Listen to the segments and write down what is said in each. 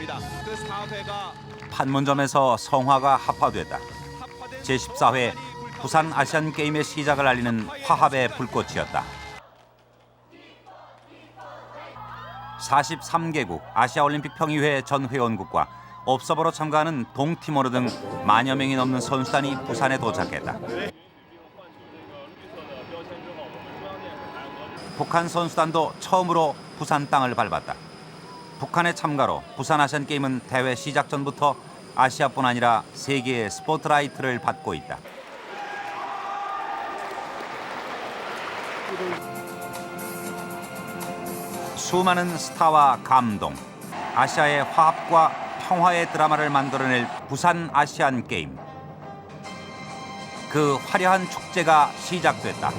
있습니다. 그 사회가 판문점에서 성화가 합화됐다. 제14회 부산 아시안게임의 시작을 알리는 화합의 불꽃이었다. 43개국 아시아올림픽 평의회 전 회원국과 업서버로 참가하는 동티모르 등 만여 명이 넘는 선수단이 부산에 도착했다. 북한 선수단도 처음으로 부산 땅을 밟았다. 북한의 참가로 부산 아시안게임은 대회 시작 전부터 아시아뿐 아니라 세계의 스포트라이트를 받고 있다. 수많은 스타와 감동, 아시아의 화합과 평화의 드라마를 만들어낼 부산 아시안게임. 그 화려한 축제가 시작됐다.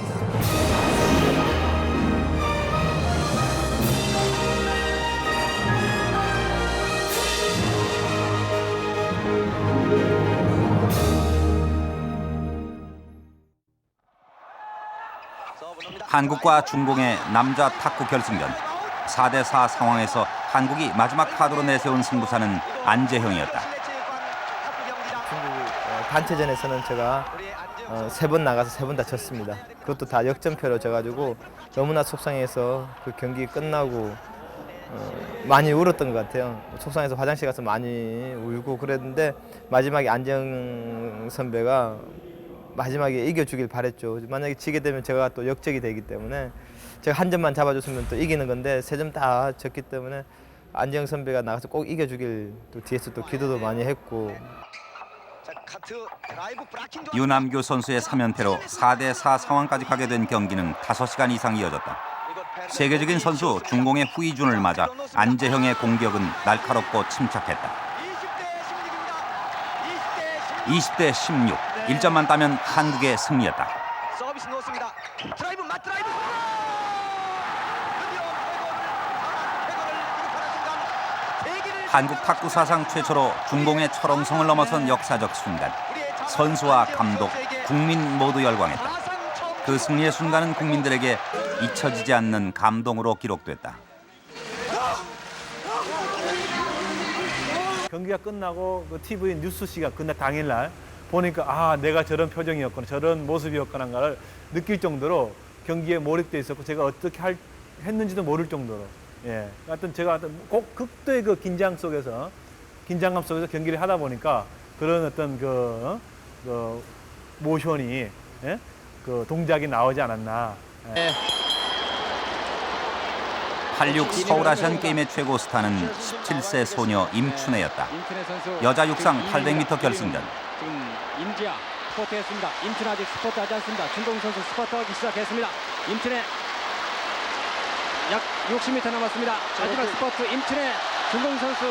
한국과 중공의 남자 탁구 결승전. 4대4 상황에서 한국이 마지막 카드로 내세운 승부사는 안재형이었다. 중국 단체전에서는 제가 3번 나가서 3번 다 졌습니다. 그것도 다 역전패로 져가지고 너무나 속상해서 그 경기 끝나고 많이 울었던 것 같아요. 속상해서 화장실 가서 많이 울고 그랬는데 마지막에 안재형 선배가 마지막에 이겨주길 바랬죠. 만약에 지게 되면 제가 또 역적이 되기 때문에 제가 한 점만 잡아줬으면 또 이기는 건데 3점 다 졌기 때문에 안재영 선배가 나가서 꼭 이겨주길 또 뒤에서 또 기도도 많이 했고. 유남규 선수의 3연패로 4대4 상황까지 가게 된 경기는 5시간 이상 이어졌다. 세계적인 선수 중공의 후이준을 맞아 안재형의 공격은 날카롭고 침착했다. 20대 16, 1점만 따면 한국의 승리였다. 서비스 놓습니다. 드라이브 맞드라이브. 한국 탁구 사상 최초로 중공의 철옹성을 넘어선 역사적 순간. 선수와 감독, 국민 모두 열광했다. 그 승리의 순간은 국민들에게 잊혀지지 않는 감동으로 기록됐다. 경기가 끝나고 그 TV 뉴스 시간 끝나 당일날 보니까 아 내가 저런 표정이었구나 저런 모습이었구나를 느낄 정도로 경기에 몰입돼 있었고 제가 어떻게 했는지도 모를 정도로 하여튼 제가 극도의 그 긴장감 속에서 경기를 하다 보니까 그런 어떤 그 모션이 그 동작이 나오지 않았나. 86 서울 아시안 게임의 최고 스타는 17세 소녀 임춘혜였다. 여자 육상 800m 결승전. 지금 임지아 스포트 했습니다. 임춘혜 아직 스포트 하지 않습니다. 중공 선수 스포트 하기 시작했습니다. 임춘혜 약 60m 남았습니다. 마지막 스포트 임춘혜 중공 선수.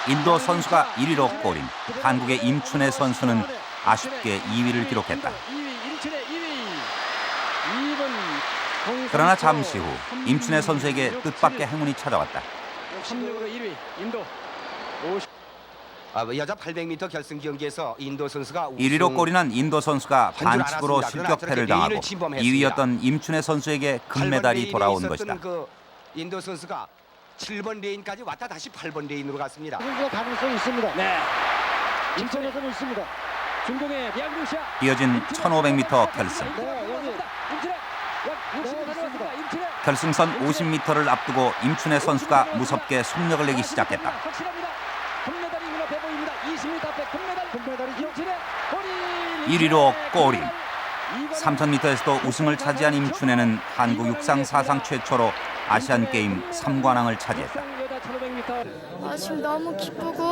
인도 선수가 1위로 골인 한국의 임춘혜 선수는 아쉽게 2위를 기록했다. 임춘혜 2위. 2분 그러나 잠시 후 임춘혜 선수에게 뜻밖의 행운이 찾아왔다. 16으로 1위 인도. 여자 800m 결승 경기에서 인도 선수가 1위로 골인한 인도 선수가 반칙으로 실격패를 당하고 2위였던 임춘혜 선수에게 금메달이 돌아온 것이다. 그 인도 선수가 7번 레인까지 왔다 다시 8번 레인으로 갔습니다. 선수가 가능성이 있습니다. 네. 임천에서는 있습니다. 중공의 미앙루시아. 이어진 1500m 결승. 결승선 50m를 앞두고 임춘혜 선수가 무섭게 속력을 내기 시작했다. 1위로 골인. 3000m에서도 우승을 차지한 임춘혜는 한국 육상 사상 최초로 아시안게임 3관왕을 차지했다. 지금 너무 기쁘고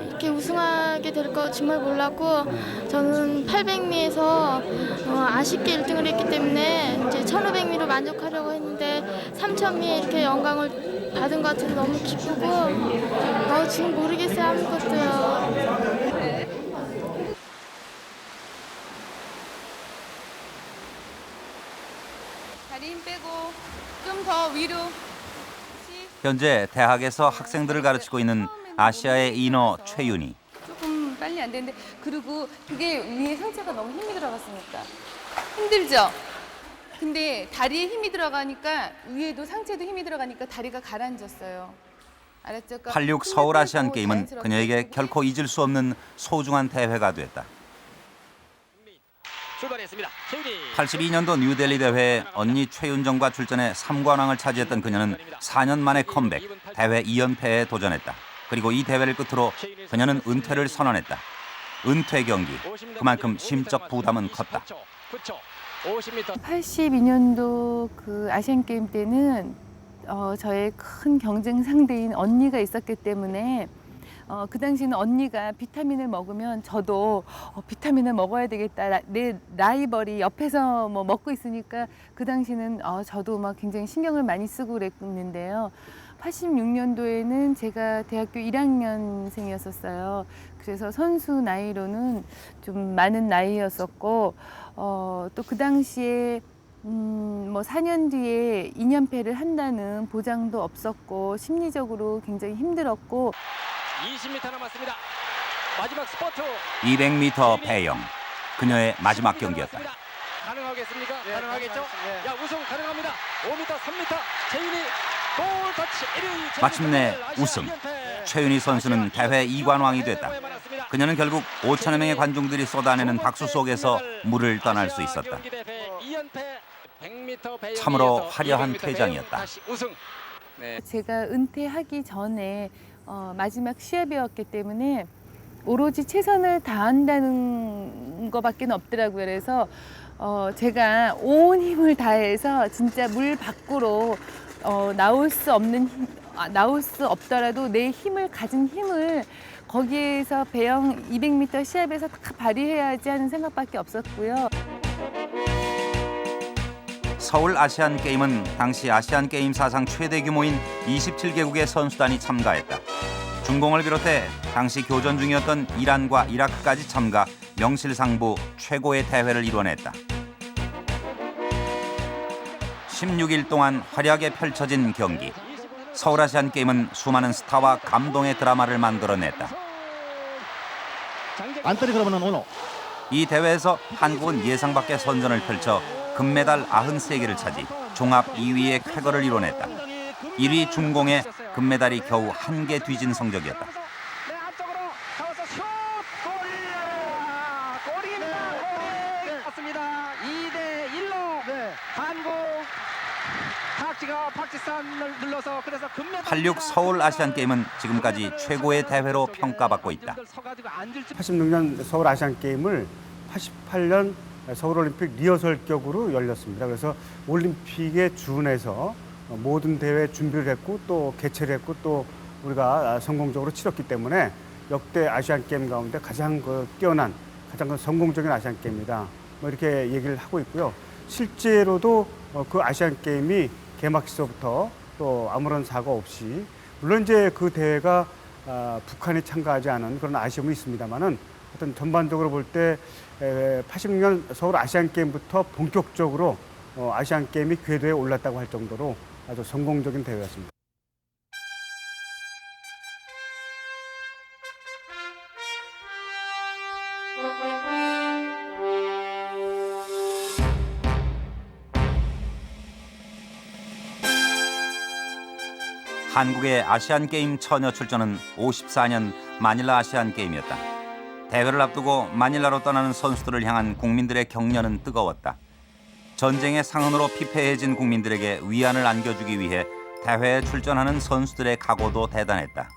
이렇게 우승하게 될 거 정말 몰랐고 저는 800미에서 아쉽게 1등을 했기 때문에 이제 1500미로 만족하려고 했는데 3000미에 이렇게 영광을 받은 것 같아서 너무 기쁘고 지금 모르겠어요 아무것도요. 다리 힘 빼고 좀 더 위로. 현재 대학에서 학생들을 가르치고 있는 아시아의 인어 최윤희. 조금 빨리 안 되는데 그리고 그게 위에 상체가 너무 힘이 들어갔으니까 힘들죠? 근데 다리에 힘이 들어가니까 위에도 상체도 힘이 들어가니까 다리가 가라앉았어요. 알았죠? 86 서울 아시안 게임은 그녀에게 결코 잊을 수 없는 소중한 대회가 됐다. 출발했습니다. 최윤희. 82년도 뉴델리 대회에 언니 최윤정과 출전해 3관왕을 차지했던 그녀는 4년 만에 컴백, 대회 2연패에 도전했다. 그리고 이 대회를 끝으로 그녀는 은퇴를 선언했다. 은퇴 경기, 그만큼 심적 부담은 컸다. 50m. 82년도 그 아시안 게임 때는 저의 큰 경쟁 상대인 언니가 있었기 때문에 그 당시에는 언니가 비타민을 먹으면 저도 비타민을 먹어야 되겠다. 내 라이벌이 옆에서 뭐 먹고 있으니까 그 당시는 저도 막 굉장히 신경을 많이 쓰고 그랬는데요. 86년도에는 제가 대학교 1학년생이었었어요. 그래서 선수 나이로는 좀 많은 나이였었고 또 그 당시에 뭐 4년 뒤에 2연패를 한다는 보장도 없었고 심리적으로 굉장히 힘들었고 20m 남았습니다. 마지막 스포트. 200m 배영, 그녀의 마지막 경기였다. 가능하겠습니까? 가능하겠죠? 야, 우승 가능합니다. 5m, 3m. 최윤희 골 터치 1위. 마침내 우승. 최윤희 선수는 대회 2관왕이 됐다. 그녀는 결국 5천여 명의 관중들이 쏟아내는 박수 속에서 물을 떠날 수 있었다. 참으로 화려한 퇴장이었다. 제가 은퇴하기 전에 마지막 시합이었기 때문에 오로지 최선을 다한다는 것밖에 없더라고요. 그래서 제가 온 힘을 다해서 진짜 물 밖으로 나올 수 없더라도 내 힘을 가진 힘을 거기에서 배영 200m 시합에서 다 발휘해야지 하는 생각밖에 없었고요. 서울 아시안 게임은 당시 아시안 게임 사상 최대 규모인 27개국의 선수단이 참가했다. 중공을 비롯해 당시 교전 중이었던 이란과 이라크까지 참가 명실상부 최고의 대회를 이뤄냈다. 16일 동안 화려하게 펼쳐진 경기. 서울 아시안 게임은 수많은 스타와 감동의 드라마를 만들어냈다. 이 대회에서 한국은 예상 밖의 선전을 펼쳐 금메달 93개를 차지 종합 2위의 쾌거를 이뤄냈다. 1위 중공에 금메달이 겨우 1개 뒤진 성적이었다. 골입니다. 2대1로 한국 파키스탄을 눌러서 그래서 금메달. 86 서울 아시안 게임은 지금까지 최고의 대회로 평가받고 있다. 86년 서울 아시안 게임을 88년 서울올림픽 리허설격으로 열렸습니다. 그래서 올림픽에 준해서 모든 대회 준비를 했고 또 개최를 했고 또 우리가 성공적으로 치렀기 때문에 역대 아시안 게임 가운데 가장 뛰어난 가장 성공적인 아시안 게임이다. 뭐 이렇게 얘기를 하고 있고요. 실제로도 그 아시안 게임이 개막식서부터 또 아무런 사고 없이 물론 이제 그 대회가 북한이 참가하지 않은 그런 아쉬움이 있습니다만은 하여튼 전반적으로 볼 때 86년 서울 아시안 게임부터 본격적으로 아시안 게임이 궤도에 올랐다고 할 정도로 아주 성공적인 대회였습니다. 한국의 아시안 게임 처녀 출전은 54년 마닐라 아시안 게임이었다. 대회를 앞두고 마닐라로 떠나는 선수들을 향한 국민들의 격려는 뜨거웠다. 전쟁의 상흔으로 피폐해진 국민들에게 위안을 안겨주기 위해 대회에 출전하는 선수들의 각오도 대단했다.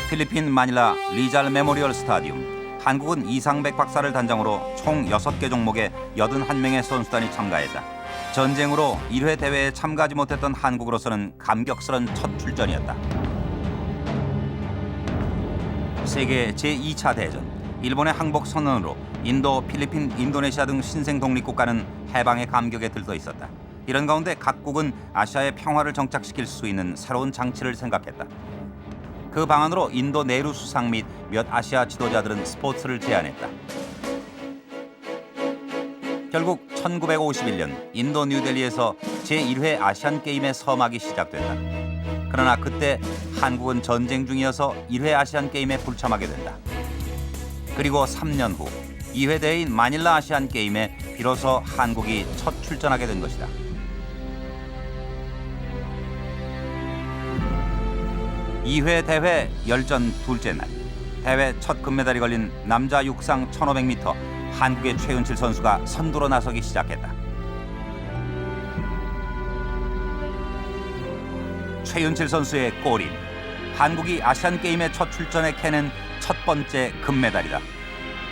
필리핀 마닐라 리잘 메모리얼 스타디움. 한국은 이상백 박사를 단장으로 총 6개 종목에 81명의 선수단이 참가했다. 전쟁으로 1회 대회에 참가하지 못했던 한국으로서는 감격스런 첫 출전이었다. 세계 제2차 대전, 일본의 항복 선언으로 인도, 필리핀, 인도네시아 등 신생 독립국가는 해방의 감격에 들떠 있었다. 이런 가운데 각국은 아시아의 평화를 정착시킬 수 있는 새로운 장치를 생각했다. 그 방안으로 인도 네루 수상 및 몇 아시아 지도자들은 스포츠를 제안했다. 결국 1951년 인도 뉴델리에서 제1회 아시안 게임의 서막이 시작됐다. 그러나 그때 한국은 전쟁 중이어서 1회 아시안 게임에 불참하게 된다. 그리고 3년 후 2회 대회인 마닐라 아시안 게임에 비로소 한국이 첫 출전하게 된 것이다. 2회 대회 열전 둘째 날 대회 첫 금메달이 걸린 남자 육상 1500m 한국의 최윤칠 선수가 선두로 나서기 시작했다. 최윤칠 선수의 골인 한국이 아시안게임에 첫 출전에 캐낸 첫 번째 금메달이다.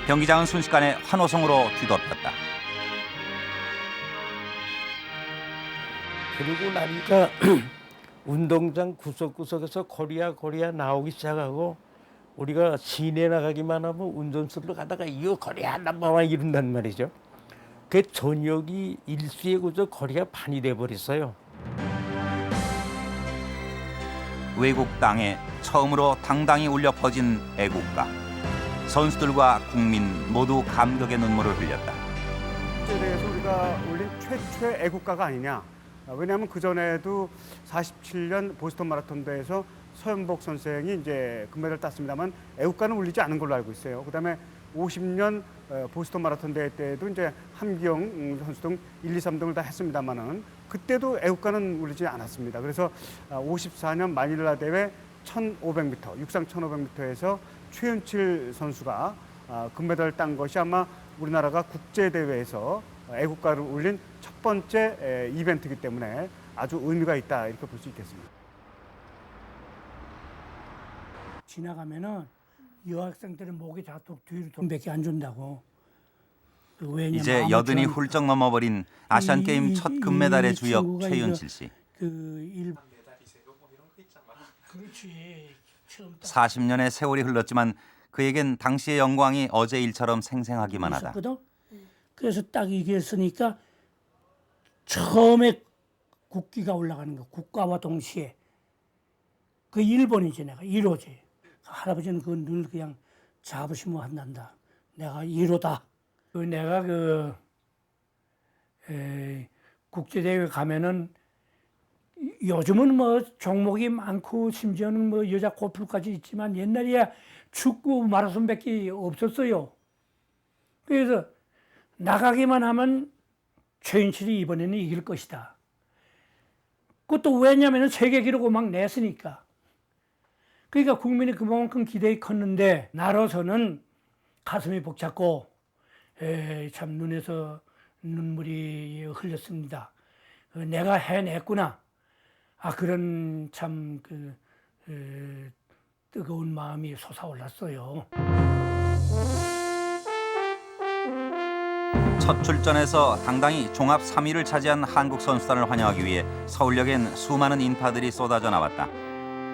경기장은 순식간에 환호성으로 뒤덮였다. 그러고 나니까 운동장 구석구석에서 코리아 나오기 시작하고 우리가 시내 나가기만 하면 운전수로 가다가 이거 코리아 넘버원 이런단 말이죠. 그 전역이 일수에 그저 코리아 판이 돼버렸어요. 외국 땅에 처음으로 당당히 울려 퍼진 애국가. 선수들과 국민 모두 감격의 눈물을 흘렸다. 국제 대회에서 우리가 올린 최초의 애국가가 아니냐. 왜냐하면 그 전에도 47년 보스턴 마라톤 대회에서 서현복 선생이 이제 금메달을 땄습니다만 애국가는 울리지 않은 걸로 알고 있어요. 그다음에 50년 보스턴 마라톤 대회 때도 이제 함기영 선수 등 1, 2, 3등을 다 했습니다만은 그때도 애국가는 울리지 않았습니다. 그래서 54년 마닐라 대회 1500m, 육상 1500m에서 최윤칠 선수가 금메달을 딴 것이 아마 우리나라가 국제 대회에서 애국가를 울린 첫 번째 이벤트이기 때문에 아주 의미가 있다 이렇게 볼 수 있겠습니다. 지나가면은 여학생들은 목이 다톡 뒤로 돈밖에 안 준다고. 왜냐면 이제 여든이 훌쩍 넘어버린 아시안게임 첫 금메달의 주역 최윤칠 씨. 그렇지. 40년의 세월이 흘렀지만 그에겐 당시의 영광이 어제 일처럼 생생하기만 하다. 그래서 딱 이게 쓰니까 처음에 국기가 올라가는 거, 국가와 동시에 그 1번이지 내가 1호지. 할아버지는 그건 늘 그냥 자부심을 한단다. 내가 1호다. 내가 국제대회 가면은 요즘은 뭐 종목이 많고 심지어는 뭐 여자 골프까지 있지만 옛날에 축구 마라톤밖에 없었어요. 그래서 나가기만 하면 최윤칠이 이번에는 이길 것이다. 그것도 왜냐하면 세계 기록을 막 냈으니까. 그러니까 국민이 그만큼 기대가 컸는데 나로서는 가슴이 벅찼고 참 눈에서 눈물이 흘렸습니다. 내가 해냈구나. 그런 참 뜨거운 마음이 솟아올랐어요. 첫 출전에서 당당히 종합 3위를 차지한 한국 선수단을 환영하기 위해 서울역엔 수많은 인파들이 쏟아져 나왔다.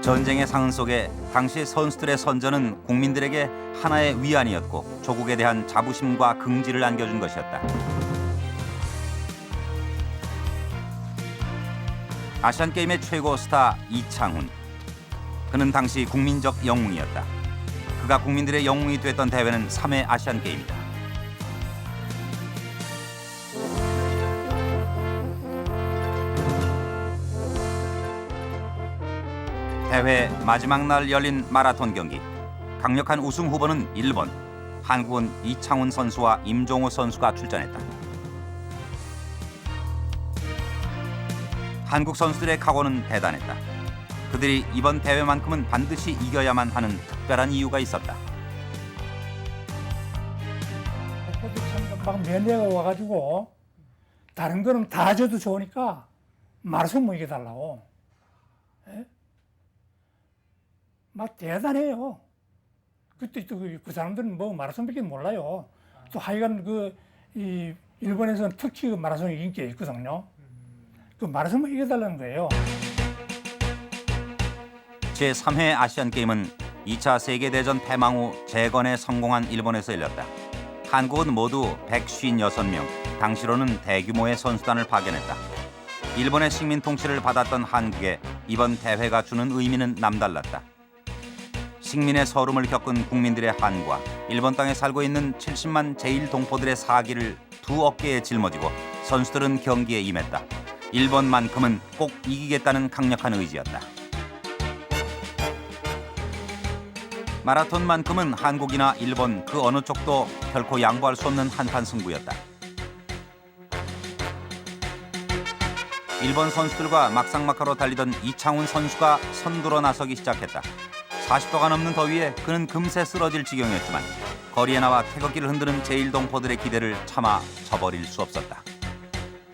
전쟁의 상흔 속에 당시 선수들의 선전은 국민들에게 하나의 위안이었고 조국에 대한 자부심과 긍지를 안겨준 것이었다. 아시안게임의 최고 스타 이창훈. 그는 당시 국민적 영웅이었다. 그가 국민들의 영웅이 됐던 대회는 3회 아시안게임이다. 대회 마지막 날 열린 마라톤 경기. 강력한 우승 후보는 일본. 한국은 이창훈 선수와 임종호 선수가 출전했다. 한국 선수들의 각오는 대단했다. 그들이 이번 대회만큼은 반드시 이겨야만 하는 특별한 이유가 있었다. 막 면회가 와가지고 다른 거는 다 줘도 좋으니까 마라톤 뭐 이겨달라고. 에? 막 대단해요. 그때 또 그 사람들은 뭐 마라톤밖에 몰라요. 또 하여간 이 일본에서는 특히 그 마라톤이 인기가 있거든요. 그 마라톤만 이겨달라는 거예요. 제3회 아시안게임은 2차 세계대전 패망 후 재건에 성공한 일본에서 열렸다. 한국은 모두 156명, 당시로는 대규모의 선수단을 파견했다. 일본의 식민 통치를 받았던 한국에 이번 대회가 주는 의미는 남달랐다. 식민의 서름을 겪은 국민들의 한과 일본 땅에 살고 있는 70만 제1동포들의 사기를 두 어깨에 짊어지고 선수들은 경기에 임했다. 일본만큼은 꼭 이기겠다는 강력한 의지였다. 마라톤만큼은 한국이나 일본 그 어느 쪽도 결코 양보할 수 없는 한판 승부였다. 일본 선수들과 막상막하로 달리던 이창훈 선수가 선두로 나서기 시작했다. 40도가 넘는 더위에 그는 금세 쓰러질 지경이었지만 거리에 나와 태극기를 흔드는 제1동포들의 기대를 차마 저버릴 수 없었다.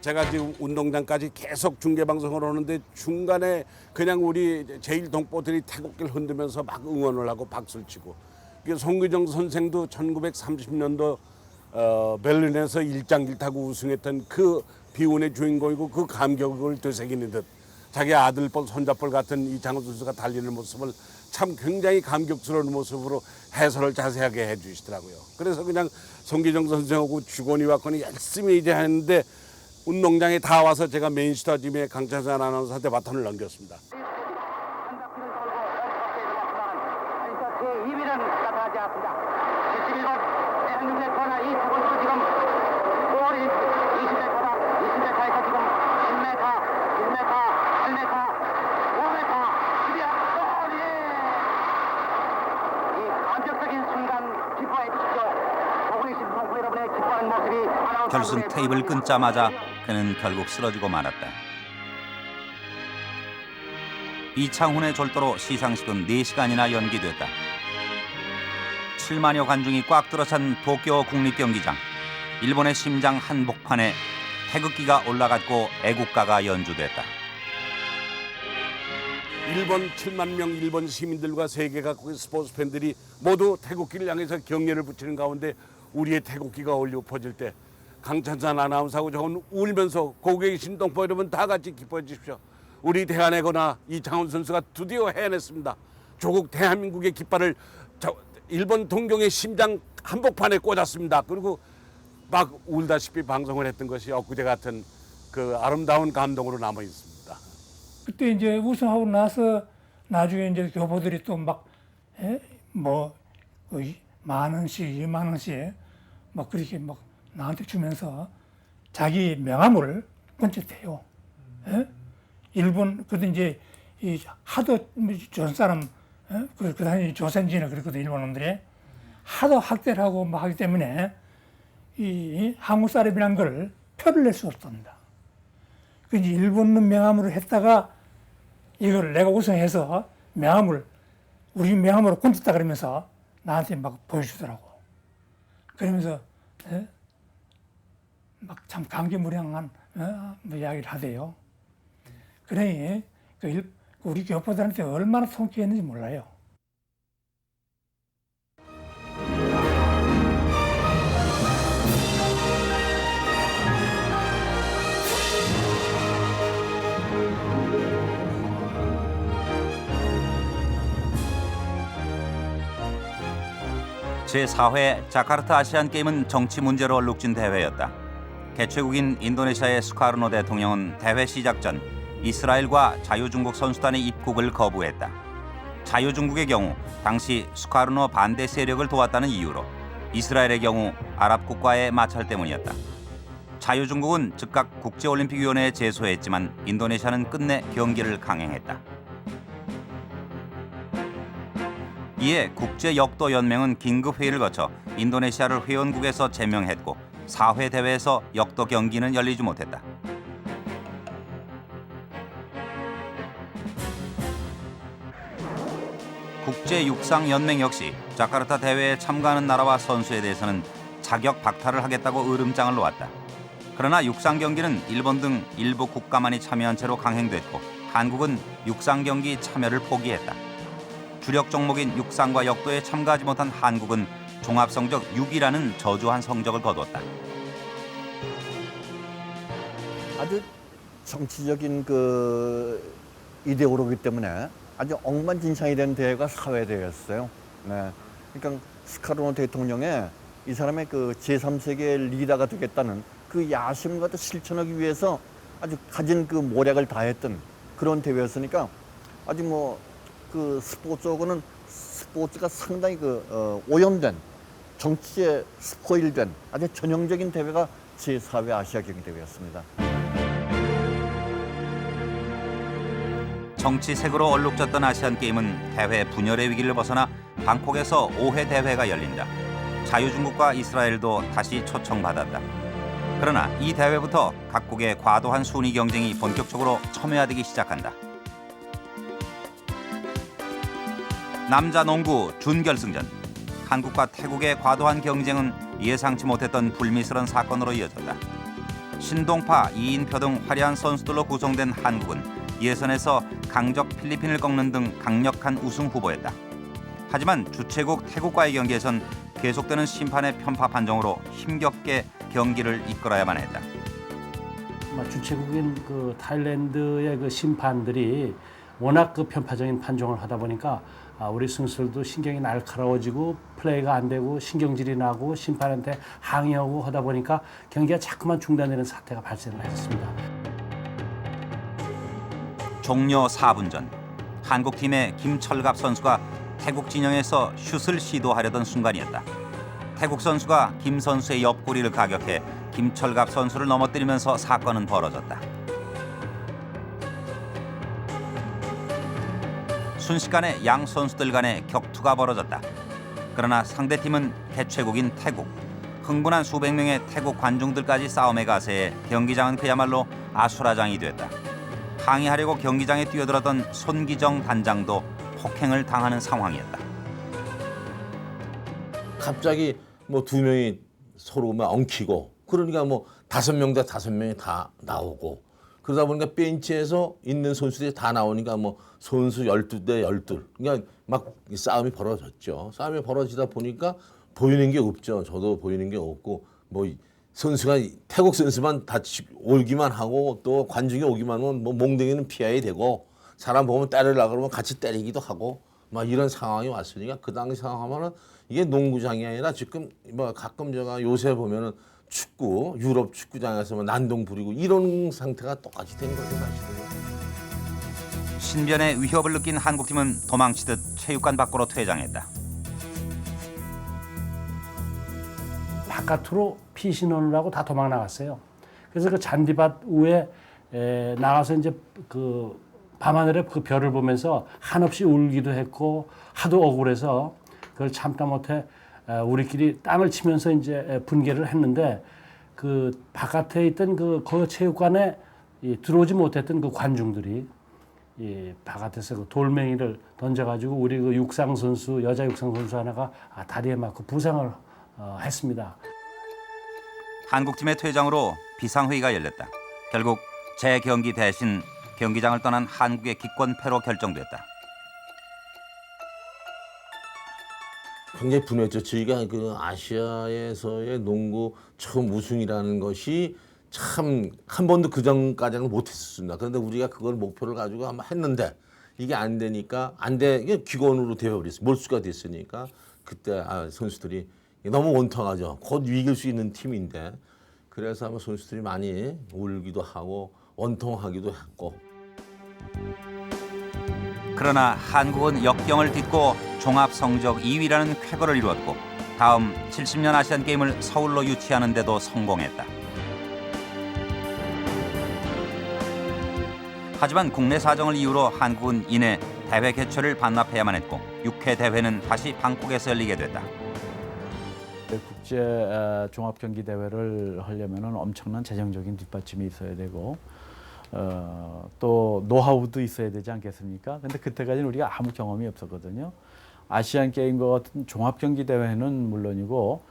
제가 지금 운동장까지 계속 중계방송을 하는데 중간에 그냥 우리 제1동포들이 태극기를 흔들면서 막 응원을 하고 박수를 치고, 송기정 선생도 1930년도 베를린에서 일장길 타고 우승했던 그 비운의 주인공이고 그 감격을 되새기는 듯 자기 아들뻘 손자뻘 같은 이창훈 선수가 달리는 모습을 참 굉장히 감격스러운 모습으로 해설을 자세하게 해주시더라고요. 그래서 그냥 송기정 선생하고 주권이 왔거니 열심히 이제 했는데 운동장에 다 와서 제가 메인 스타디움에 강찬산 아나운서한테 바톤을 넘겼습니다. 결승 테이블 끊자마자 그는 결국 쓰러지고 말았다. 이창훈의 졸도로 시상식은 4시간이나 연기됐다. 7만여 관중이 꽉 들어찬 도쿄 국립경기장. 일본의 심장 한복판에 태극기가 올라갔고 애국가가 연주됐다. 일본 7만 명 일본 시민들과 세계각국의 스포츠 팬들이 모두 태극기를 향해서 경례를 붙이는 가운데 우리의 태극기가 올리고 퍼질 때 강찬산 아나운서하고 저는 울면서 고개 계신 동포 여러분 다 같이 기뻐해 주십시오. 우리 대한해거나 이창훈 선수가 드디어 해냈습니다. 조국 대한민국의 깃발을 일본 동경의 심장 한복판에 꽂았습니다. 그리고 막 울다시피 방송을 했던 것이 엊그제 같은 그 아름다운 감동으로 남아 있습니다. 그때 이제 우승하고 나서 나중에 이제 교포들이 또 막 뭐 10,000원씩 20,000원씩 막 그렇게 막 나한테 주면서 자기 명함을 번쩍해요. 일본 그때 이제 이 하도 조선 사람 그 당시 조선진이 그랬거든. 일본 놈들이 하도 학대를 하고 막 하기 때문에 이 한국 사람이란 걸 표를 낼 수 없습니다. 그 이제 일본 놈 명함으로 했다가 이걸 내가 우승해서 명함을 우리 명함으로 꽂혔다 그러면서 나한테 막 보여주더라고. 그러면서 막 참 감개무량한 이야기를 하대요. 그러니 우리 교포들한테 얼마나 통쾌했는지 몰라요. 제4회 자카르타 아시안게임은 정치 문제로 얼룩진 대회였다. 개최국인 인도네시아의 수카르노 대통령은 대회 시작 전 이스라엘과 자유중국 선수단의 입국을 거부했다. 자유중국의 경우 당시 수카르노 반대 세력을 도왔다는 이유로, 이스라엘의 경우 아랍 국가의 마찰 때문이었다. 자유중국은 즉각 국제올림픽위원회에 제소했지만 인도네시아는 끝내 경기를 강행했다. 이에 국제역도연맹은 긴급회의를 거쳐 인도네시아를 회원국에서 제명했고 4회 대회에서 역도 경기는 열리지 못했다. 국제육상연맹 역시 자카르타 대회에 참가하는 나라와 선수에 대해서는 자격 박탈을 하겠다고 으름장을 놓았다. 그러나 육상 경기는 일본 등 일부 국가만이 참여한 채로 강행됐고 한국은 육상 경기 참여를 포기했다. 주력 종목인 육상과 역도에 참가하지 못한 한국은 종합 성적 6위라는 저조한 성적을 거뒀다. 아주 정치적인 그 이데올로기 때문에 아주 엉망진창이 된 대회가 사회대회였어요. 네. 그러니까 스카르노 대통령의 이 사람의 그 제3세계 리더가 되겠다는 그 야심과 실천하기 위해서 아주 가진 그 모략을 다했던 그런 대회였으니까 아주 뭐 그 스포츠하고는 스포츠가 상당히 오염된 정치에 스포일된 아주 전형적인 대회가 제4회 아시아 경기대회였습니다. 정치색으로 얼룩졌던 아시안게임은 대회 분열의 위기를 벗어나 방콕에서 5회 대회가 열린다. 자유중국과 이스라엘도 다시 초청받았다. 그러나 이 대회부터 각국의 과도한 순위 경쟁이 본격적으로 첨예화되기 시작한다. 남자 농구 준결승전. 한국과 태국의 과도한 경쟁은 예상치 못했던 불미스러운 사건으로 이어졌다. 신동파, 이인표 등 화려한 선수들로 구성된 한국은 예선에서 강적 필리핀을 꺾는 등 강력한 우승 후보였다. 하지만 주최국 태국과의 경기에선 계속되는 심판의 편파 판정으로 힘겹게 경기를 이끌어야만 했다. 주최국인 그 타일랜드의 그 심판들이 워낙 그 편파적인 판정을 하다 보니까 우리 선수들도 신경이 날카로워지고 플레이가 안 되고 신경질이 나고 심판한테 항의하고 하다 보니까 경기가 자꾸만 중단되는 사태가 발생을 했습니다. 종료 4분 전 한국팀의 김철갑 선수가 태국 진영에서 슛을 시도하려던 순간이었다. 태국 선수가 김 선수의 옆구리를 가격해 김철갑 선수를 넘어뜨리면서 사건은 벌어졌다. 순식간에 양 선수들 간의 격투가 벌어졌다. 그러나 상대팀은 개최국인 태국. 흥분한 수백 명의 태국 관중들까지 싸움에 가세해 경기장은 그야말로 아수라장이 됐다. 항의하려고 경기장에 뛰어들었던 손기정 단장도 폭행을 당하는 상황이었다. 갑자기 뭐 2명이 서로 막 엉키고 그러니까 뭐 5명 대 5명이 다 나오고 그러다 보니까 벤치에서 있는 선수들이 다 나오니까 뭐 선수 12대 12 그러니까 막 싸움이 벌어졌죠. 싸움이 벌어지다 보니까 보이는 게 없죠. 저도 보이는 게 없고 뭐 선수가 태국 선수만 오기만 하고 또 관중이 오기만 하면 뭐 몽둥이는 피해야 되고 사람 보면 때리려고 그러면 같이 때리기도 하고 막 이런 상황이 왔으니까 그 당시 상황하면은 이게 농구장이 아니라 지금 뭐 가끔 제가 요새 보면은 축구 유럽 축구장에서 뭐 난동 부리고 이런 상태가 똑같이 된 거죠 사실은. 신변의 위협을 느낀 한국팀은 도망치듯 체육관 밖으로 퇴장했다. 바깥으로 피신원을 하고 다 도망 나갔어요. 그래서 그 잔디밭 위에 나가서 이제 그 밤하늘의 그 별을 보면서 한없이 울기도 했고 하도 억울해서 그걸 참다 못해 우리끼리 땅을 치면서 이제 분개를 했는데 그 바깥에 있던 그 체육관에 들어오지 못했던 그 관중들이 바깥에서 그 돌멩이를 던져가지고 우리 그 육상 선수 여자 육상 선수 하나가 다리에 맞고 부상을 했습니다. 한국팀의 퇴장으로 비상회의가 열렸다. 결국 재경기 대신 경기장을 떠난 한국의 기권패로 결정됐다. 굉장히 분했죠. 저희가 그 아시아에서의 농구 처음 우승이라는 것이 참 한 번도 그 전까지는 못했었습니다. 그런데 우리가 그걸 목표를 가지고 한번 했는데 이게 안 되니까 이게 기권으로 되어버렸어요. 몰수가 됐으니까 그때 선수들이 너무 원통하죠. 곧 이길 수 있는 팀인데 그래서 아마 선수들이 많이 울기도 하고 원통하기도 했고. 그러나 한국은 역경을 딛고 종합 성적 2위라는 쾌거를 이루었고 다음 70년 아시안게임을 서울로 유치하는 데도 성공했다. 하지만 국내 사정을 이유로 한국은 이내 대회 개최를 반납해야만 했고 6회 대회는 다시 방콕에서 열리게 됐다. 국제 종합 경기 대회를 하려면 엄청난 재정적인 뒷받침이 있어야 되고 또 노하우도 있어야 되지 않겠습니까? 근데 그때까지는 우리가 아무 경험이 없었거든요. 아시안 게임과 같은 종합 경기 대회는 물론이고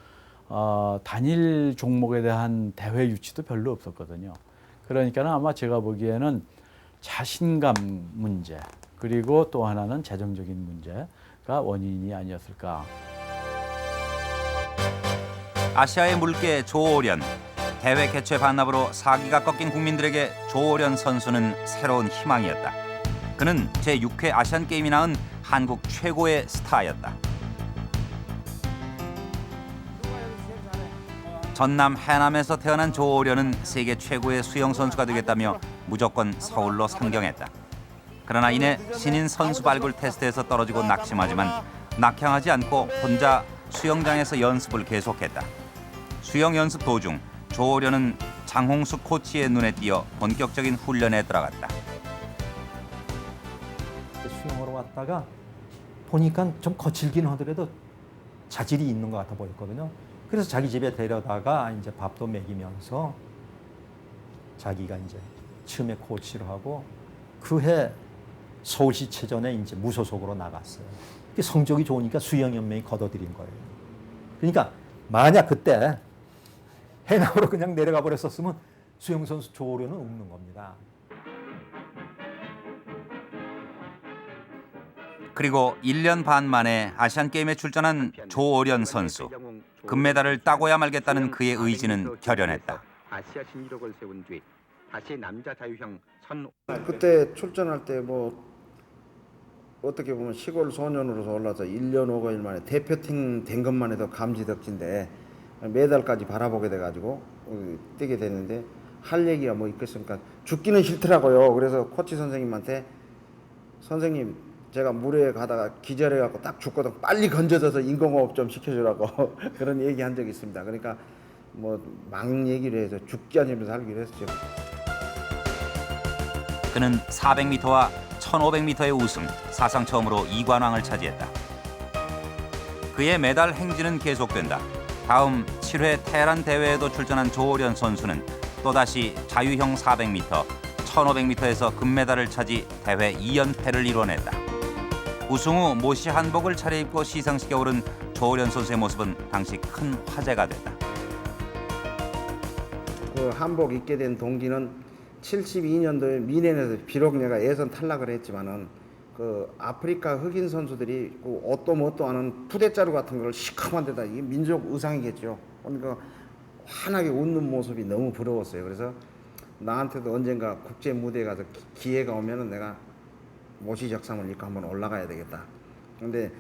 단일 종목에 대한 대회 유치도 별로 없었거든요. 그러니까는 아마 제가 보기에는 자신감 문제 그리고 또 하나는 재정적인 문제가 원인이 아니었을까. 아시아의 물개 조오련. 대회 개최 반납으로 사기가 꺾인 국민들에게 조오련 선수는 새로운 희망이었다. 그는 제6회 아시안게임이 낳은 한국 최고의 스타였다. 전남 해남에서 태어난 조오련은 세계 최고의 수영 선수가 되겠다며 무조건 서울로 상경했다. 그러나 이내 신인 선수 발굴 테스트에서 떨어지고 낙심하지만 낙향하지 않고 혼자 수영장에서 연습을 계속했다. 수영 연습 도중 조오련은 장홍수 코치의 눈에 띄어 본격적인 훈련에 들어갔다. 수영하러 왔다가 보니까 좀 거칠긴 하더라도 자질이 있는 것 같아 보였거든요. 그래서 자기 집에 데려다가 이제 밥도 먹이면서 자기가 이제 처음에 코치를 하고 그해 서울시체전에 이제 무소속으로 나갔어요. 성적이 좋으니까 수영연맹이 걷어들인 거예요. 그러니까 만약 그때 해남으로 그냥 내려가 버렸었으면 수영선수 조오련은 없는 겁니다. 그리고 1년 반 만에 아시안게임에 출전한 조오련 선수. 금메달을 따고야 말겠다는 그의 의지는 결연했다. 아시아 신기록을 세운 뒤 다시 남자 자유형 그때 출전할 때 뭐 어떻게 보면 시골 소년으로서 올라서 1년 5개월 만에 대표팀 된 것만 해도 감지덕진데 메달까지 바라보게 돼가지고 뛰게 됐는데 할 얘기가 뭐 있겠습니까? 죽기는 싫더라고요. 그래서 코치 선생님한테 선생님 제가 물에 가다가 기절해갖고 딱 죽거든 빨리 건져져서 인공호흡 좀 시켜주라고 그런 얘기한 적이 있습니다. 그러니까 뭐 막 얘기를 해서 죽지 않으면서 살기로 했었죠. 그는 400m와 1500m의 우승, 사상 처음으로 2관왕을 차지했다. 그의 메달 행진은 계속된다. 다음 7회 테헤란 대회에도 출전한 조오련 선수는 또다시 자유형 400m, 1500m에서 금메달을 차지 대회 2연패를 이뤄냈다. 우승 후 모시 한복을 차려입고 시상식에 오른 조오련 선수의 모습은 당시 큰 화제가 됐다. 그 한복 입게 된 동기는 72년도에 미넨에서 비록 내가 예선 탈락을 했지만은 그 아프리카 흑인 선수들이 그 옷도 뭣도 아는 푸대자루 같은 걸 시커먼 데다 이게 민족 의상이겠죠. 그러니까 환하게 웃는 모습이 너무 부러웠어요. 그래서 나한테도 언젠가 국제 무대에 가서 기회가 오면은 내가 모시 적상을 입고 한번 올라가야 되겠다. 근데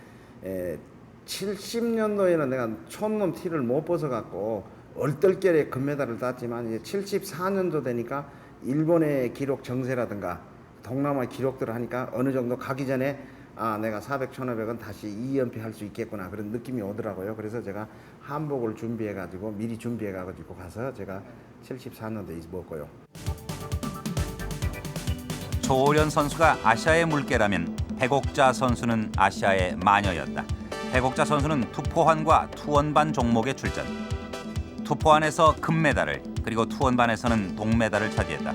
70년도에는 내가 촌놈 티를 못 벗어갖고 얼떨결에 금메달을 땄지만 이제 74년도 되니까 일본의 기록 정세라든가 동남아 기록들을 하니까 어느 정도 가기 전에 아 내가 400, 1500은 다시 2연패 할 수 있겠구나 그런 느낌이 오더라고요. 그래서 제가 한복을 준비해가지고 미리 준비해가지고 가서 제가 74년도에 입었고요. 조오련 선수가 아시아의 물개라면 백옥자 선수는 아시아의 마녀였다. 백옥자 선수는 투포환과 투원반 종목에 출전. 투포환에서 금메달을 그리고 투원반에서는 동메달을 차지했다.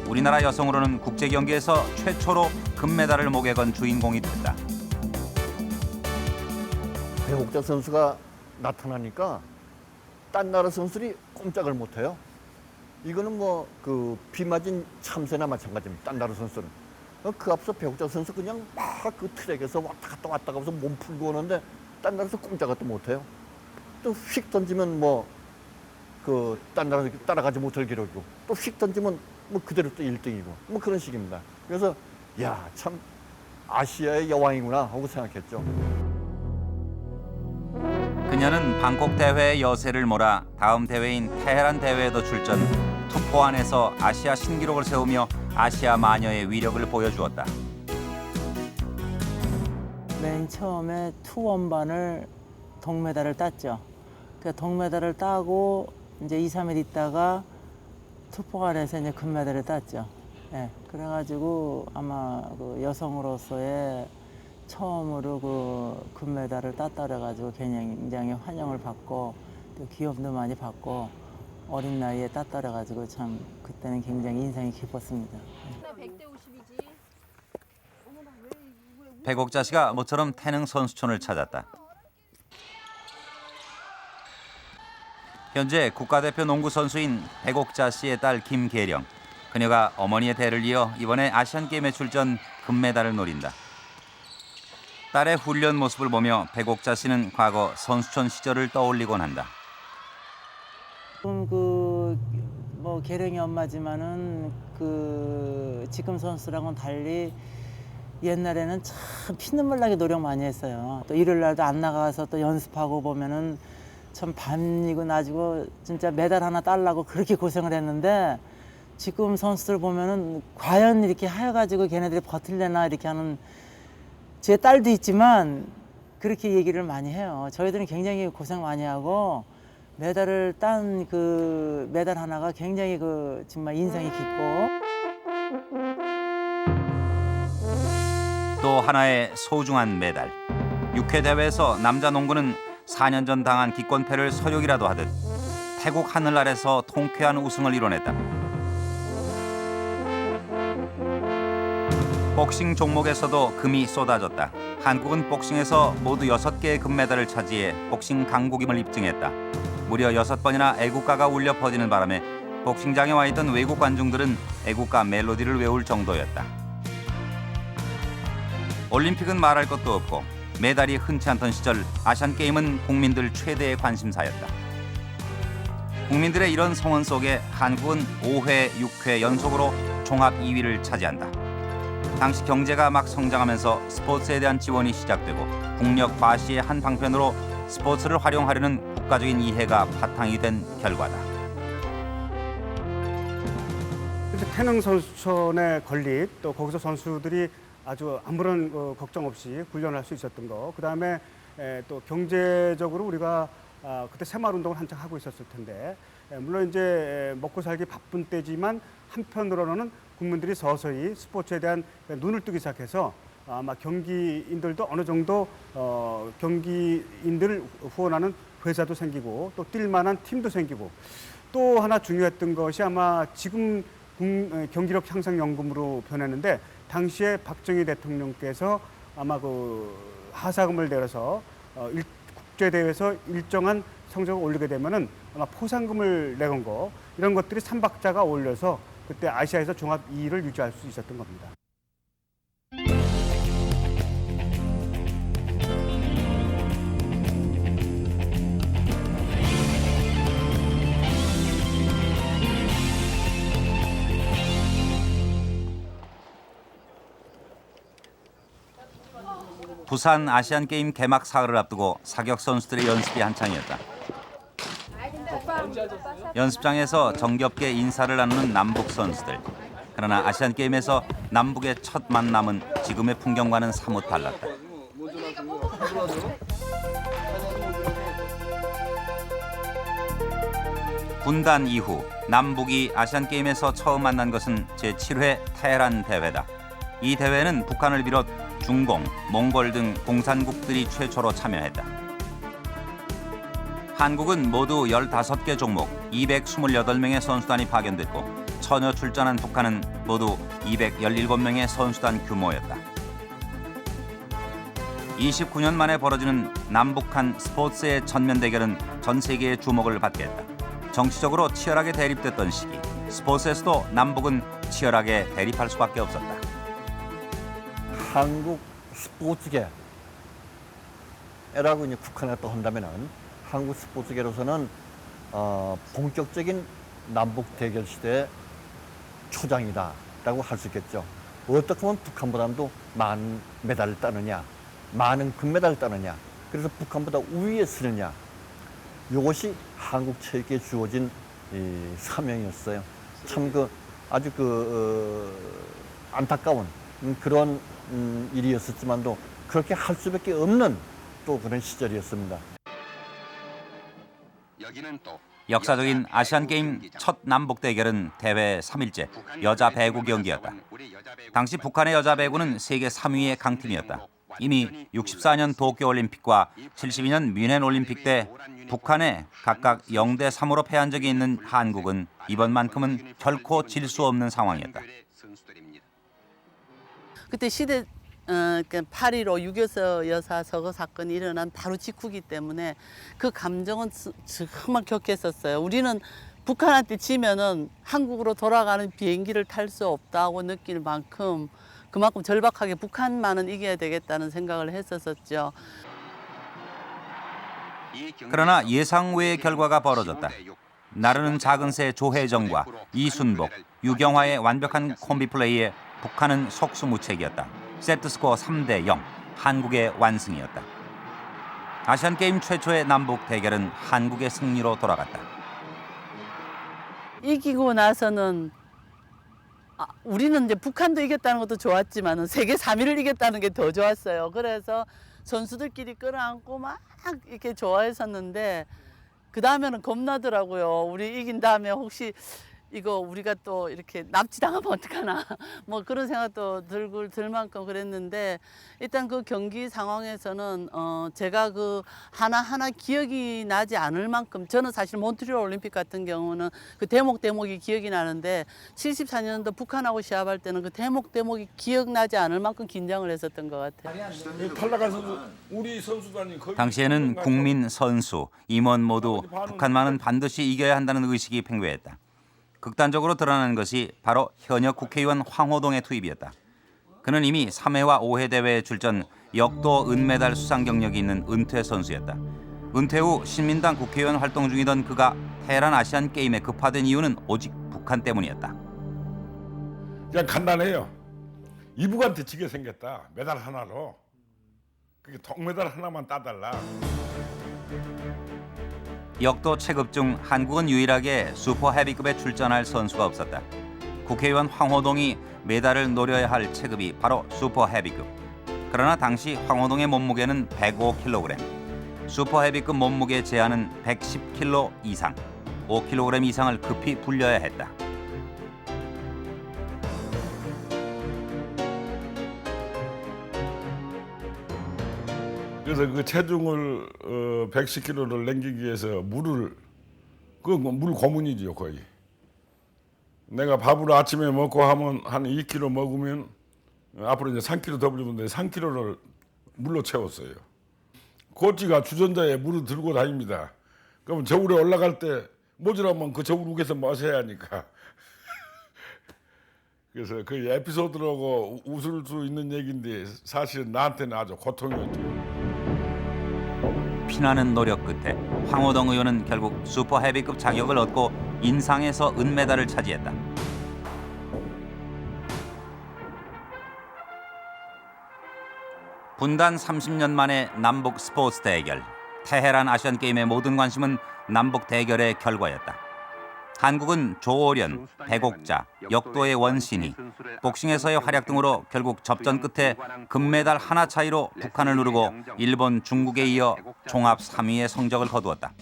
우리나라 여성으로는 국제 경기에서 최초로 금메달을 목에 건 주인공이 됐다. 백옥자 선수가 나타나니까 딴 나라 선수들이 꼼짝을 못해요. 이거는 뭐 그 비 맞은 참새나 마찬가지입니다. 딴 나라 선수는. 그 앞서 백옥자 선수 그냥 막 그 트랙에서 왔다 갔다 하면서 몸 풀고 오는데 딴 나라에서 꼼짝도 못해요. 또 휙 던지면 뭐 그 딴 나라 따라가지 못할 기록이고 또 휙 던지면 뭐 그대로 또 1등이고 뭐 그런 식입니다. 그래서 야, 참 아시아의 여왕이구나 하고 생각했죠. 그녀는 방콕 대회의 여세를 몰아 다음 대회인 테헤란 대회에도 출전, 투포환에서 아시아 신기록을 세우며 아시아 마녀의 위력을 보여주었다. 맨 처음에 투원반을 동메달을 땄죠. 그 동메달을 따고 이제 2, 3일 있다가 투포환에서 이제 금메달을 땄죠. 예, 그래가지고 아마 그 여성으로서의 처음으로 그 금메달을 땄다 그래가지고 굉장히 환영을 받고 또 기업도 많이 받고 어린 나이에 땄다 그래가지고 참 그때는 굉장히 인상이 깊었습니다. 백옥자 씨가 모처럼 태릉 선수촌을 찾았다. 현재 국가대표 농구 선수인 백옥자 씨의 딸 김계령. 그녀가 어머니의 대를 이어 이번에 아시안게임에 출전 금메달을 노린다. 딸의 훈련 모습을 보며 백옥자 씨는 과거 선수촌 시절을 떠올리곤 한다. 뭐 계령이 엄마지만은 그 지금 선수랑은 달리 옛날에는 참 피눈물 나게 노력 많이 했어요. 또 일요일 날도 안 나가서 또 연습하고 보면은 참 밤이고 낮이고 진짜 메달 하나 따려고 그렇게 고생을 했는데 지금 선수들 보면은 과연 이렇게 해가지고 걔네들이 버틸래나 이렇게 하는 제 딸도 있지만 그렇게 얘기를 많이 해요. 저희들은 굉장히 고생 많이 하고 메달을 딴 그 메달 하나가 굉장히 그 정말 인상이 깊고 또 하나의 소중한 메달. 6회 대회에서 남자 농구는 4년 전 당한 기권패를 서욕이라도 하듯 태국 하늘 아래서 통쾌한 우승을 이뤄냈다. 복싱 종목에서도 금이 쏟아졌다. 한국은 복싱에서 모두 6개의 금메달을 차지해 복싱 강국임을 입증했다. 무려 6번이나 애국가가 울려 퍼지는 바람에 복싱장에 와 있던 외국 관중들은 애국가 멜로디를 외울 정도였다. 올림픽은 말할 것도 없고 메달이 흔치 않던 시절 아시안게임은 국민들 최대의 관심사였다. 국민들의 이런 성원 속에 한국은 5회, 6회 연속으로 종합 2위를 차지한다. 당시 경제가 막 성장하면서 스포츠에 대한 지원이 시작되고 국력 과시의 한 방편으로 스포츠를 활용하려는 국가적인 이해가 바탕이 된 결과다. 태릉 선수촌의 건립, 또 거기서 선수들이 아주 아무런 걱정 없이 훈련할 수 있었던 거. 그다음에 또 경제적으로 우리가 그때 새마을 운동을 한창 하고 있었을 텐데, 물론 이제 먹고 살기 바쁜 때지만 한편으로는 국민들이 서서히 스포츠에 대한 눈을 뜨기 시작해서 아마 경기인들도 어느 정도 경기인들을 후원하는 회사도 생기고 또 뛸 만한 팀도 생기고, 또 하나 중요했던 것이 아마 지금 경기력 향상 연금으로 변했는데, 당시에 박정희 대통령께서 아마 그 하사금을 내려서 국제 대회에서 일정한 성적을 올리게 되면은 아마 포상금을 내건 거, 이런 것들이 3박자가 어울려서 그때 아시아에서 종합 2위를 유지할 수 있었던 겁니다. 부산 아시안게임 개막 사흘을 앞두고 사격 선수들의 연습이 한창이었다. 연습장에서 정겹게 인사를 나누는 남북 선수들. 그러나 아시안게임에서 남북의 첫 만남은 지금의 풍경과는 사뭇 달랐다. 분단 이후 남북이 아시안게임에서 처음 만난 것은 제7회 테헤란 대회다. 이 대회는 북한을 비롯 중공, 몽골 등 공산국들이 최초로 참여했다. 한국은 모두 15개 종목 228명의 선수단이 파견됐고, 처녀 출전한 북한은 모두 217명의 선수단 규모였다. 29년 만에 벌어지는 남북한 스포츠의 전면 대결은 전 세계의 주목을 받게 했다. 정치적으로 치열하게 대립됐던 시기, 스포츠에서도 남북은 치열하게 대립할 수밖에 없었다. 한국 스포츠계라고 이제 국한했다 한다면은 한국 스포츠계로서는 본격적인 남북 대결 시대의 초장이다라고 할 수 있겠죠. 어떻게 보면 북한보다도 많은 메달을 따느냐, 많은 금메달을 따느냐, 그래서 북한보다 우위에 서느냐, 이것이 한국 체육에 주어진 사명이었어요. 참 아주 안타까운 그런 일이었었지만도 그렇게 할 수밖에 없는 또 그런 시절이었습니다. 역사적인 아시안게임 첫 남북 대결은 대회 3일째 여자 배구 경기였다. 당시 북한의 여자 배구는 세계 3위의 강팀이었다. 이미 64년 도쿄올림픽과 72년 뮌헨올림픽 때 북한에 각각 0대3으로 패한 적이 있는 한국은 이번만큼은 결코 질 수 없는 상황이었다. 그때 시대 8.15 6.25 여사 서거 사건이 일어난 바로 직후기 때문에 그 감정은 정말 격했었어요. 우리는 북한한테 지면은 한국으로 돌아가는 비행기를 탈 수 없다고 느낄 만큼 그만큼 절박하게 북한만은 이겨야 되겠다는 생각을 했었었죠. 그러나 예상 외의 결과가 벌어졌다. 나르는 작은 새 조혜정과 이순복, 유경화의 완벽한 콤비 플레이에 북한은 속수무책이었다. 세트스코어 3대0, 한국의 완승이었다. 아시안게임 최초의 남북 대결은 한국의 승리로 돌아갔다. 이기고 나서는 우리는 이제 북한도 이겼다는 것도 좋았지만 세계 3위를 이겼다는 게 더 좋았어요. 그래서 선수들끼리 끌어안고 막 이렇게 좋아했었는데 그 다음에는 겁나더라고요. 우리 이긴 다음에 혹시 이거 우리가 또 이렇게 납치당하면 어떡하나 뭐 그런 생각도 들 만큼 그랬는데 일단 그 경기 상황에서는 제가 그 하나하나 기억이 나지 않을 만큼 저는 사실 몬트리올 올림픽 같은 경우는 그 대목이 기억이 나는데 74년도 북한하고 시합할 때는 그 대목이 기억나지 않을 만큼 긴장을 했었던 것 같아요. 탈락한 선수 우리 선수단이 거의 당시에는 국민, 선수, 임원 모두 북한만은 반드시 이겨야 한다는 의식이 팽배했다. 극단적으로 드러나는 것이 바로 현역 국회의원 황호동의 투입이었다. 그는 이미 3회와 5회 대회에 출전 역도 은메달 수상 경력이 있는 은퇴 선수였다. 은퇴 후 신민당 국회의원 활동 중이던 그가 테헤란 아시안 게임에 급파된 이유는 오직 북한 때문이었다. 그냥 간단해요. 이북한테 지게 생겼다. 메달 하나로. 그게銅메달 하나만 따달라. 역도 체급 중 한국은 유일하게 슈퍼 헤비급에 출전할 선수가 없었다. 국회의원 황호동이 메달을 노려야 할 체급이 바로 슈퍼 헤비급. 그러나 당시 황호동의 몸무게는 105kg. 슈퍼 헤비급 몸무게 제한은 110kg 이상, 5kg 이상을 급히 불려야 했다. 그래서 그 체중을 110kg를 남기기 위해서 물 고문이죠 거의. 내가 밥을 아침에 먹고 하면 한 2kg 먹으면 앞으로 이제 3kg 더 불리는데 3kg를 물로 채웠어요. 코치가 주전자에 물을 들고 다닙니다. 그러면 저울에 올라갈 때 모자라면 그 저울 위에서 마셔야 하니까. 그래서 그 에피소드라고 웃을 수 있는 얘기인데 사실은 나한테는 아주 고통이었죠. 피나는 노력 끝에 황호동 의원은 결국 슈퍼 헤비급 자격을 얻고 인상에서 은메달을 차지했다. 분단 30년 만에 남북 스포츠 대결. 테헤란 아시안 게임의 모든 관심은 남북 대결의 결과였다. 한국은 조오련, 백옥자, 역도의 원신이, 복싱에서의 활약 등으로 결국 접전 끝에 금메달 하나 차이로 북한을 누르고 일본, 중국에 이어 종합 3위의 성적을 거두었다.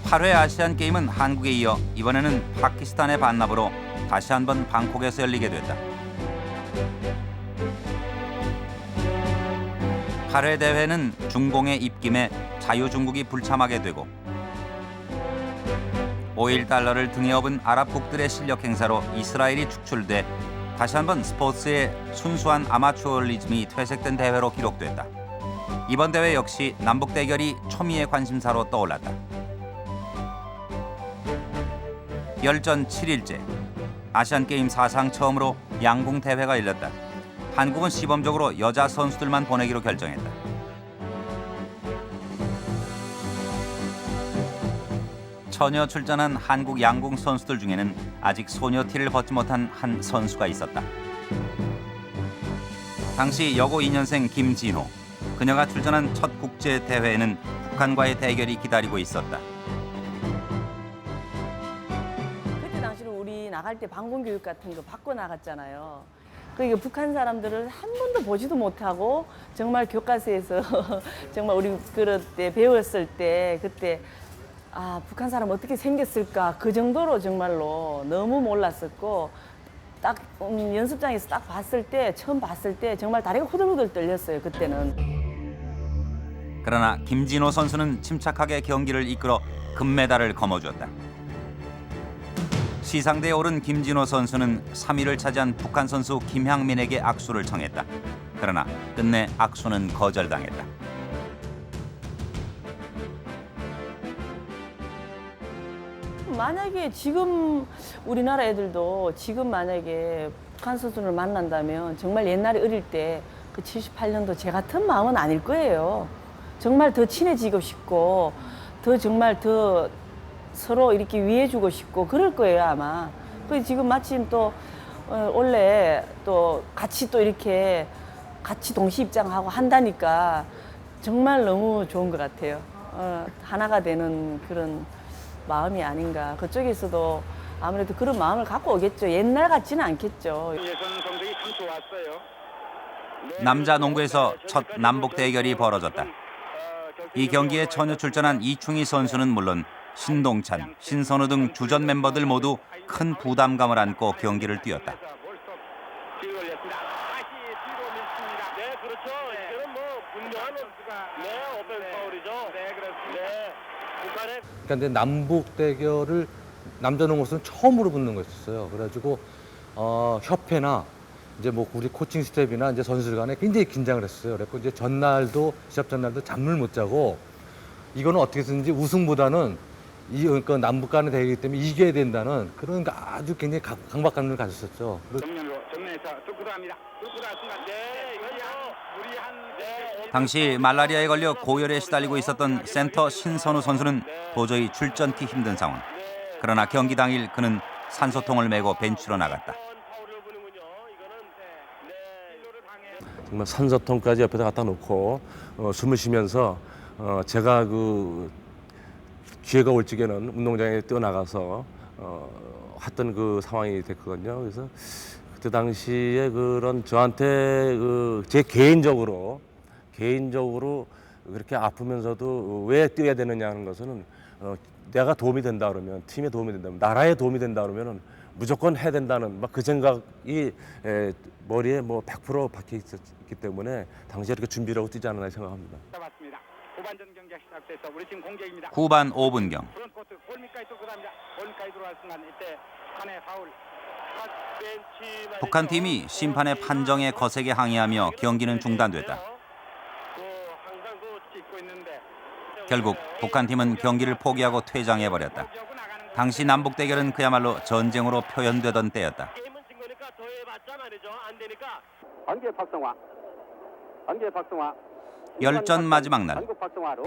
8회 아시안 게임은 한국에 이어 이번에는 파키스탄의 반납으로 다시 한번 방콕에서 열리게 됐다. 8회 대회는 중공의 입김에 자유중국이 불참하게 되고 5.1달러를 등에 업은 아랍국들의 실력 행사로 이스라엘이 축출돼 다시 한번 스포츠의 순수한 아마추어리즘이 퇴색된 대회로 기록됐다. 이번 대회 역시 남북 대결이 초미의 관심사로 떠올랐다. 열전 7일째 아시안게임 사상 처음으로 양궁 대회가 열렸다. 한국은 시범적으로 여자 선수들만 보내기로 결정했다. 처녀 출전한 한국 양궁 선수들 중에는 아직 소녀 티를 벗지 못한 한 선수가 있었다. 당시 여고 2년생 김진호. 그녀가 출전한 첫 국제 대회에는 북한과의 대결이 기다리고 있었다. 그때 당시로 우리 나갈 때 방공 교육 같은 거 받고 나갔잖아요. 그러니까 북한 사람들을 한 번도 보지도 못하고 정말 교과서에서 정말 우리 그때 배웠을 때 그때 아 북한 사람 어떻게 생겼을까 그 정도로 정말로 너무 몰랐었고 딱 연습장에서 딱 봤을 때 처음 봤을 때 정말 다리가 후들후들 떨렸어요 그때는. 그러나 김진호 선수는 침착하게 경기를 이끌어 금메달을 거머쥐었다. 시상대에 오른 김진호 선수는 3위를 차지한 북한 선수 김향민에게 악수를 청했다. 그러나 끝내 악수는 거절당했다. 만약에 지금 우리나라 애들도 지금 만약에 북한 선수를 만난다면 정말 옛날에 어릴 때 그 78년도 제 같은 마음은 아닐 거예요. 정말 더 친해지고 싶고 더 정말 더 서로 이렇게 위해주고 싶고 그럴 거예요 아마. 그 지금 마침 또 원래 또 같이 또 이렇게 같이 동시 입장하고 한다니까 정말 너무 좋은 것 같아요. 하나가 되는 그런 마음이 아닌가. 그쪽에서도 아무래도 그런 마음을 갖고 오겠죠. 옛날 같지는 않겠죠. 예선 성적이 참 좋았어요. 남자 농구에서 첫 남북 대결이 벌어졌다. 이 경기에 전혀 출전한 이충희 선수는 물론 신동찬, 신선우 등 주전 멤버들 모두 큰 부담감을 안고 경기를 뛰었다. 그러니까 근데 남북 대결을 남자농구에서는 처음으로 붙는 거였어요. 그래가지고 협회나 이제 뭐 우리 코칭 스텝이나 이제 선수들 간에 굉장히 긴장을 했어요. 그래서 이제 전날도 시합 전날도 잠을 못 자고 이거는 어떻게든지 우승보다는 그러니까 남북 간의 대결이기 때문에 이겨야 된다는 그런 아주 굉장히 강박관념을 가졌었죠. 당시 말라리아에 걸려 고열에 시달리고 있었던 센터 신선우 선수는 도저히 출전기 힘든 상황. 그러나 경기 당일 그는 산소통을 메고 벤치로 나갔다. 정말 산소통까지 옆에다 갖다 놓고 숨을 쉬면서 제가 그 기회가 올 적에는 운동장에 뛰어나가서 했던 그 상황이 됐거든요. 그래서 그때 당시에 그런 저한테 제 개인적으로 그렇게 아프면서도 왜 뛰어야 되느냐 하는 것은 내가 도움이 된다 그러면 팀에 도움이 된다면 나라에 도움이 된다 그러면은 무조건 해야 된다는 막 그 생각이 머리에 뭐 100% 박혀 있었기 때문에 당시에 이렇게 준비를 하고 뛰지 않았나 생각합니다. 후반 5분경. 북한팀이 심판의 판정에 거세게 항의하며 경기는 중단됐다. 결국 북한팀은 경기를 포기하고 퇴장해버렸다. 당시 남북 대결은 그야말로 전쟁으로 표현되던 때였다. 열전 마지막 날,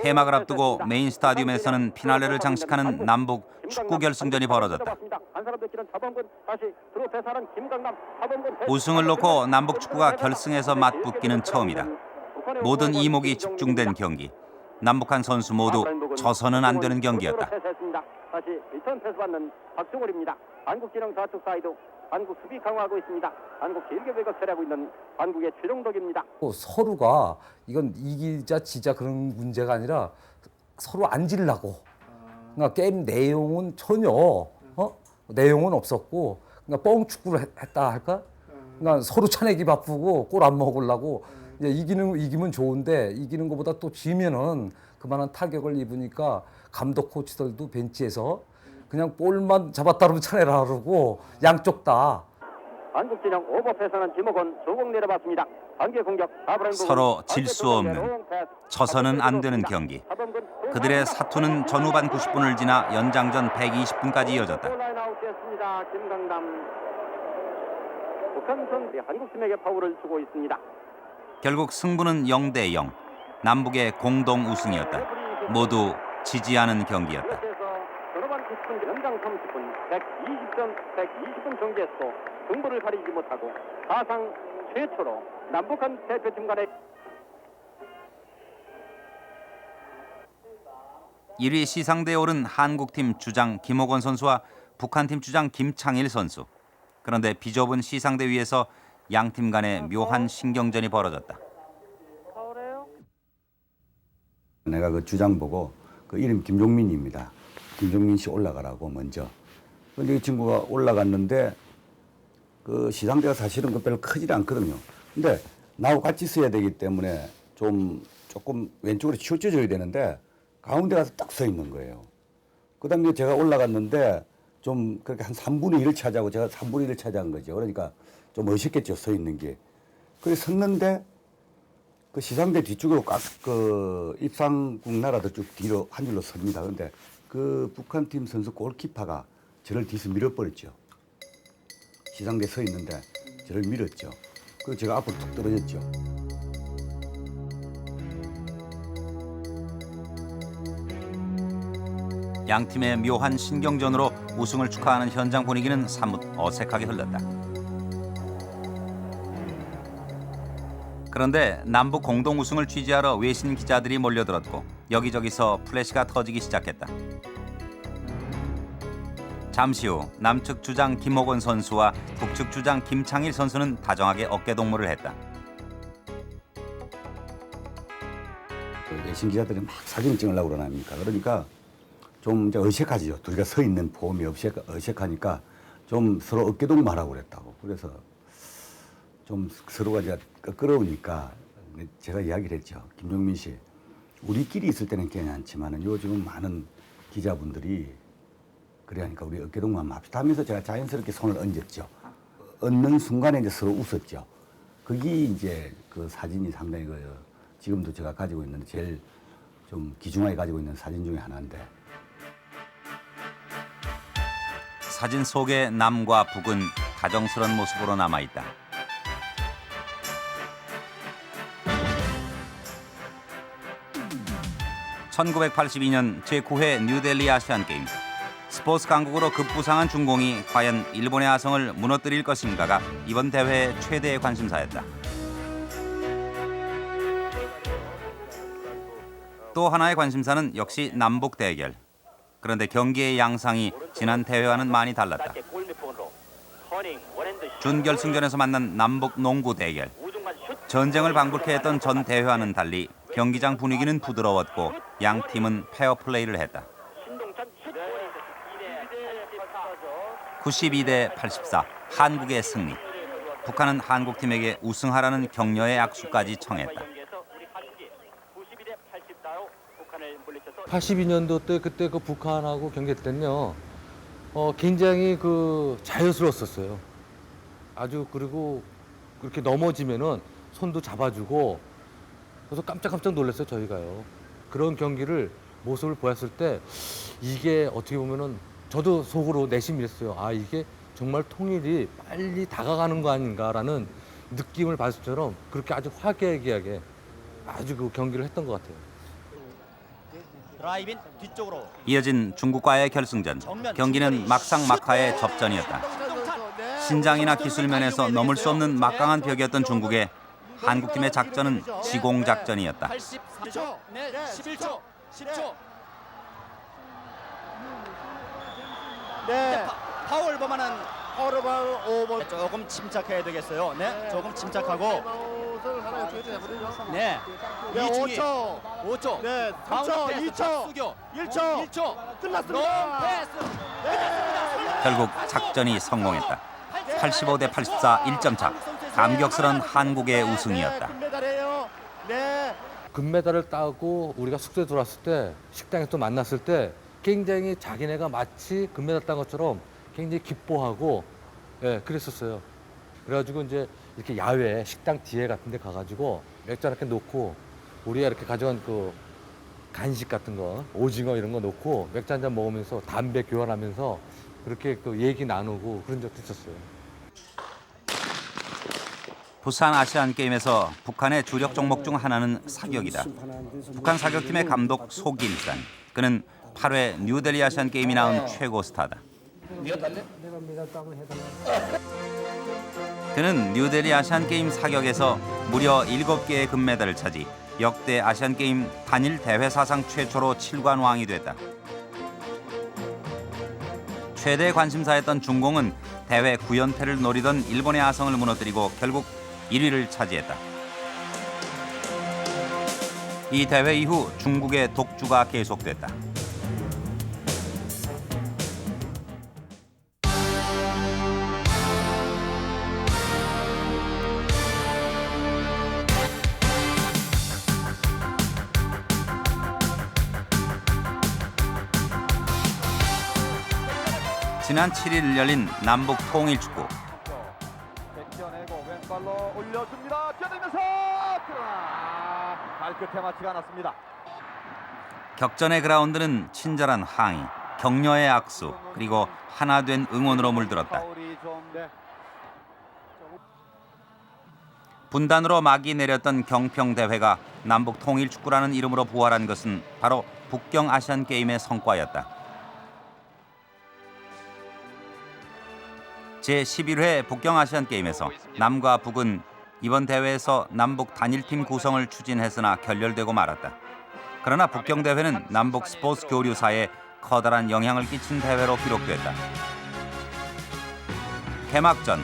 폐막을 앞두고 메인 스타디움에서는 피날레를 장식하는 남북 축구 결승전이 벌어졌다. 우승을 놓고 남북 축구가 결승에서 맞붙기는 처음이다. 모든 이목이 집중된 경기. 남북한 선수 모두 져서는 안 되는 경기였다. 다시 리턴 패스 받는 박종월입니다. 한국 진영 좌측 사이드, 한국 수비 강화하고 있습니다. 한국 길게 배가 처리하고 있는 한국의 최종덕입니다. 서로가 이건 이기자 지자 그런 문제가 아니라 서로 안 질라고. 그러니까 게임 내용은 전혀 내용은 없었고, 그러니까 뻥 축구를 했다 할까? 그러니까 서로 차내기 바쁘고 골 안 먹으려고. 이기면 좋은데 이기는 것보다 또 지면은 그만한 타격을 입으니까 감독 코치들도 벤치에서 그냥 볼만 잡았다 그러면 차내라 그러고 양쪽 다. 한국 진영 오버패스는 지목은 조공 내려봤습니다. 단계 공격 서로 질 수 없는, 져서는 안 되는 경기. 그들의 사투는 전후반 90분을 지나 연장전 120분까지 이어졌다. 김강남. 북한 선수들이 한국팀에게 파울을 주고 있습니다. 결국 승부는 0대0. 남북의 공동 우승이었다. 모두 지지 않은 경기였다. 전후반 90분 연장 30분 120분 경기에서도 승부를 가리지 못하고 사상 최초로 남북한 대표팀 간의 1위 시상대에 오른 한국팀 주장 김호건 선수와 북한팀 주장 김창일 선수. 그런데 비좁은 시상대 위에서 양팀 간의 묘한 신경전이 벌어졌다. 내가 그 주장 보고 그 이름 김종민입니다. 김종민 씨 올라가라고 먼저. 근데 이 친구가 올라갔는데 그 시상대가 사실은 그 별로 크지 않거든요. 근데 나하고 같이 써야 되기 때문에 조금 왼쪽으로 치우쳐져야 되는데 가운데 가서 딱 서 있는 거예요. 그다음에 제가 올라갔는데 좀 그렇게 한 3분의 1을 차지하고 제가 3분의 1을 차지한 거죠. 그러니까 좀 멋있겠죠, 서 있는 게. 그래서 섰는데 그 시상대 뒤쪽으로 그 입상국 나라도 쭉 뒤로 한 줄로 섭니다. 그런데 그 북한팀 선수 골키퍼가 저를 뒤에서 밀어버렸죠. 시상대에 서 있는데 저를 밀었죠. 그래서 제가 앞으로 툭 떨어졌죠. 양팀의 묘한 신경전으로 우승을 축하하는 현장 분위기는 사뭇 어색하게 흘렀다. 그런데 남북 공동 우승을 취재하러 외신 기자들이 몰려들었고 여기저기서 플래시가 터지기 시작했다. 잠시 후 남측 주장 김호건 선수와 북측 주장 김창일 선수는 다정하게 어깨동무를 했다. 외신 기자들이 막 사진을 찍으려고 그러니까 좀 이제 어색하죠. 둘이가 서 있는 폼이 어색하니까 좀 서로 어깨동무 하라고 그랬다고. 그래서 좀 서로가 이제 끌어오니까 제가 이야기를 했죠. 김종민 씨, 우리끼리 있을 때는 괜찮지만은 요즘은 많은 기자분들이 그래 하니까 우리 어깨동무 한번 합시다 하면서 제가 자연스럽게 손을 얹었죠. 얹는 순간에 이제 서로 웃었죠. 그게 이제 그 사진이 상당히 지금도 제가 가지고 있는 제일 좀 귀중하게 가지고 있는 사진 중에 하나인데. 사진 속의 남과 북은 다정스러운 모습으로 남아있다. (1982년) 제9회 뉴델리 아시안게임. 스포츠 강국으로 급부상한 중공이 과연 일본의 아성을 무너뜨릴 것인가가 이번 대회의 최대의 관심사였다. 또 하나의 관심사는 역시 남북 대결. 그런데 경기의 양상이 지난 대회와는 많이 달랐다. 준결승전에서 만난 남북 농구 대결. 전쟁을 방불케 했던 전 대회와는 달리 경기장 분위기는 부드러웠고 양 팀은 페어플레이를 했다. 92대 84 한국의 승리. 북한은 한국팀에게 우승하라는 격려의 악수까지 청했다. 82년도 때 그때 그 북한하고 경기할 때는요, 굉장히 그 자유스러웠었어요. 아주 그리고 그렇게 넘어지면은 손도 잡아주고 그래서 깜짝깜짝 놀랐어요 저희가요. 그런 경기를 모습을 보았을 때 이게 어떻게 보면은 저도 속으로 내심이랬어요. 아 이게 정말 통일이 빨리 다가가는 거 아닌가라는 느낌을 받을 처럼 그렇게 아주 화기애애하게 아주 그 경기를 했던 것 같아요. 드라이빙 뒤쪽으로 이어진 중국과의 결승전. 경기는 막상막하의 접전이었다. 신장이나 기술면에서 넘을 수 없는 막강한 벽이었던 중국에 한국팀의 작전은 지공작전이었다. 83초, 네, 11초, 10초. 네, 파울 범하는 오버 조금 침착해야 되겠어요. 네, 조금 침착하고. 네, 5초, 네, 3초, 2초, 1초, 끝났습니다. 결국 작전이 성공했다. 85대 84 1점 차. 감격스러운 한국의 우승이었다. 금메달을 따고 우리가 숙소에 들어왔을 때 식당에 또 만났을 때 굉장히 자기네가 마치 금메달 딴 것처럼 굉장히 기뻐하고 그랬었어요. 그래가지고 이제 이렇게 야외 식당 뒤에 같은 데 가가지고 맥주 이렇게 놓고 우리가 이렇게 가져간 그 간식 같은 거 오징어 이런 거 놓고 맥주 한잔 먹으면서 담배 교환하면서 그렇게 그 얘기 나누고 그런 적도 있었어요. 부산 아시안게임에서 북한의 주력 종목 중 하나는 사격이다. 북한 사격팀의 감독 소김산. 그는 8회 뉴델리 아시안게임이 낳은 최고 스타다. 그는 뉴델리 아시안게임 사격에서 무려 7개의 금메달을 차지 역대 아시안게임 단일 대회 사상 최초로 7관 왕이 됐다. 최대 관심사였던 중공은 대회 9연패를 노리던 일본의 아성을 무너뜨리고 결국 1위를 차지했다. 이 대회 이후 중국의 독주가 계속됐다. 지난 7일 열린 남북 통일축구. 뺏겨내고 왼발로 올려줍니다. 뛰어들면서 그러나 발끝에 맞지가 않았습니다. 격전의 그라운드는 친절한 항의, 격려의 악수, 그리고 하나 된 응원으로 물들었다. 분단으로 막이 내렸던 경평대회가 남북 통일축구라는 이름으로 부활한 것은 바로 북경 아시안게임의 성과였다. 제11회 북경 아시안게임에서 남과 북은 이번 대회에서 남북 단일팀 구성을 추진했으나 결렬되고 말았다. 그러나 북경 대회는 남북 스포츠 교류사에 커다란 영향을 끼친 대회로 기록됐다. 개막전,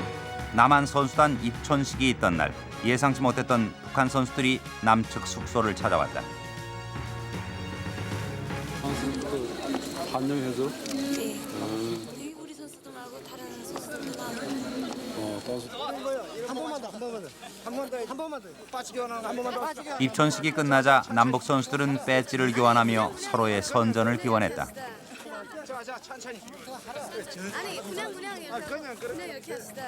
남한 선수단 입촌식이 있던 날 예상치 못했던 북한 선수들이 남측 숙소를 찾아왔다. 한정해서? 네. 우리 선수도 말고 다른 선수들도 나오고. 한 번만 더 빠지게 하나 한 번만 더. 입촌식이 끝나자 남북 선수들은 배지를 교환하며 서로의 선전을 기원했다. 자, 천천히. 아니 그냥 이렇게 합시다.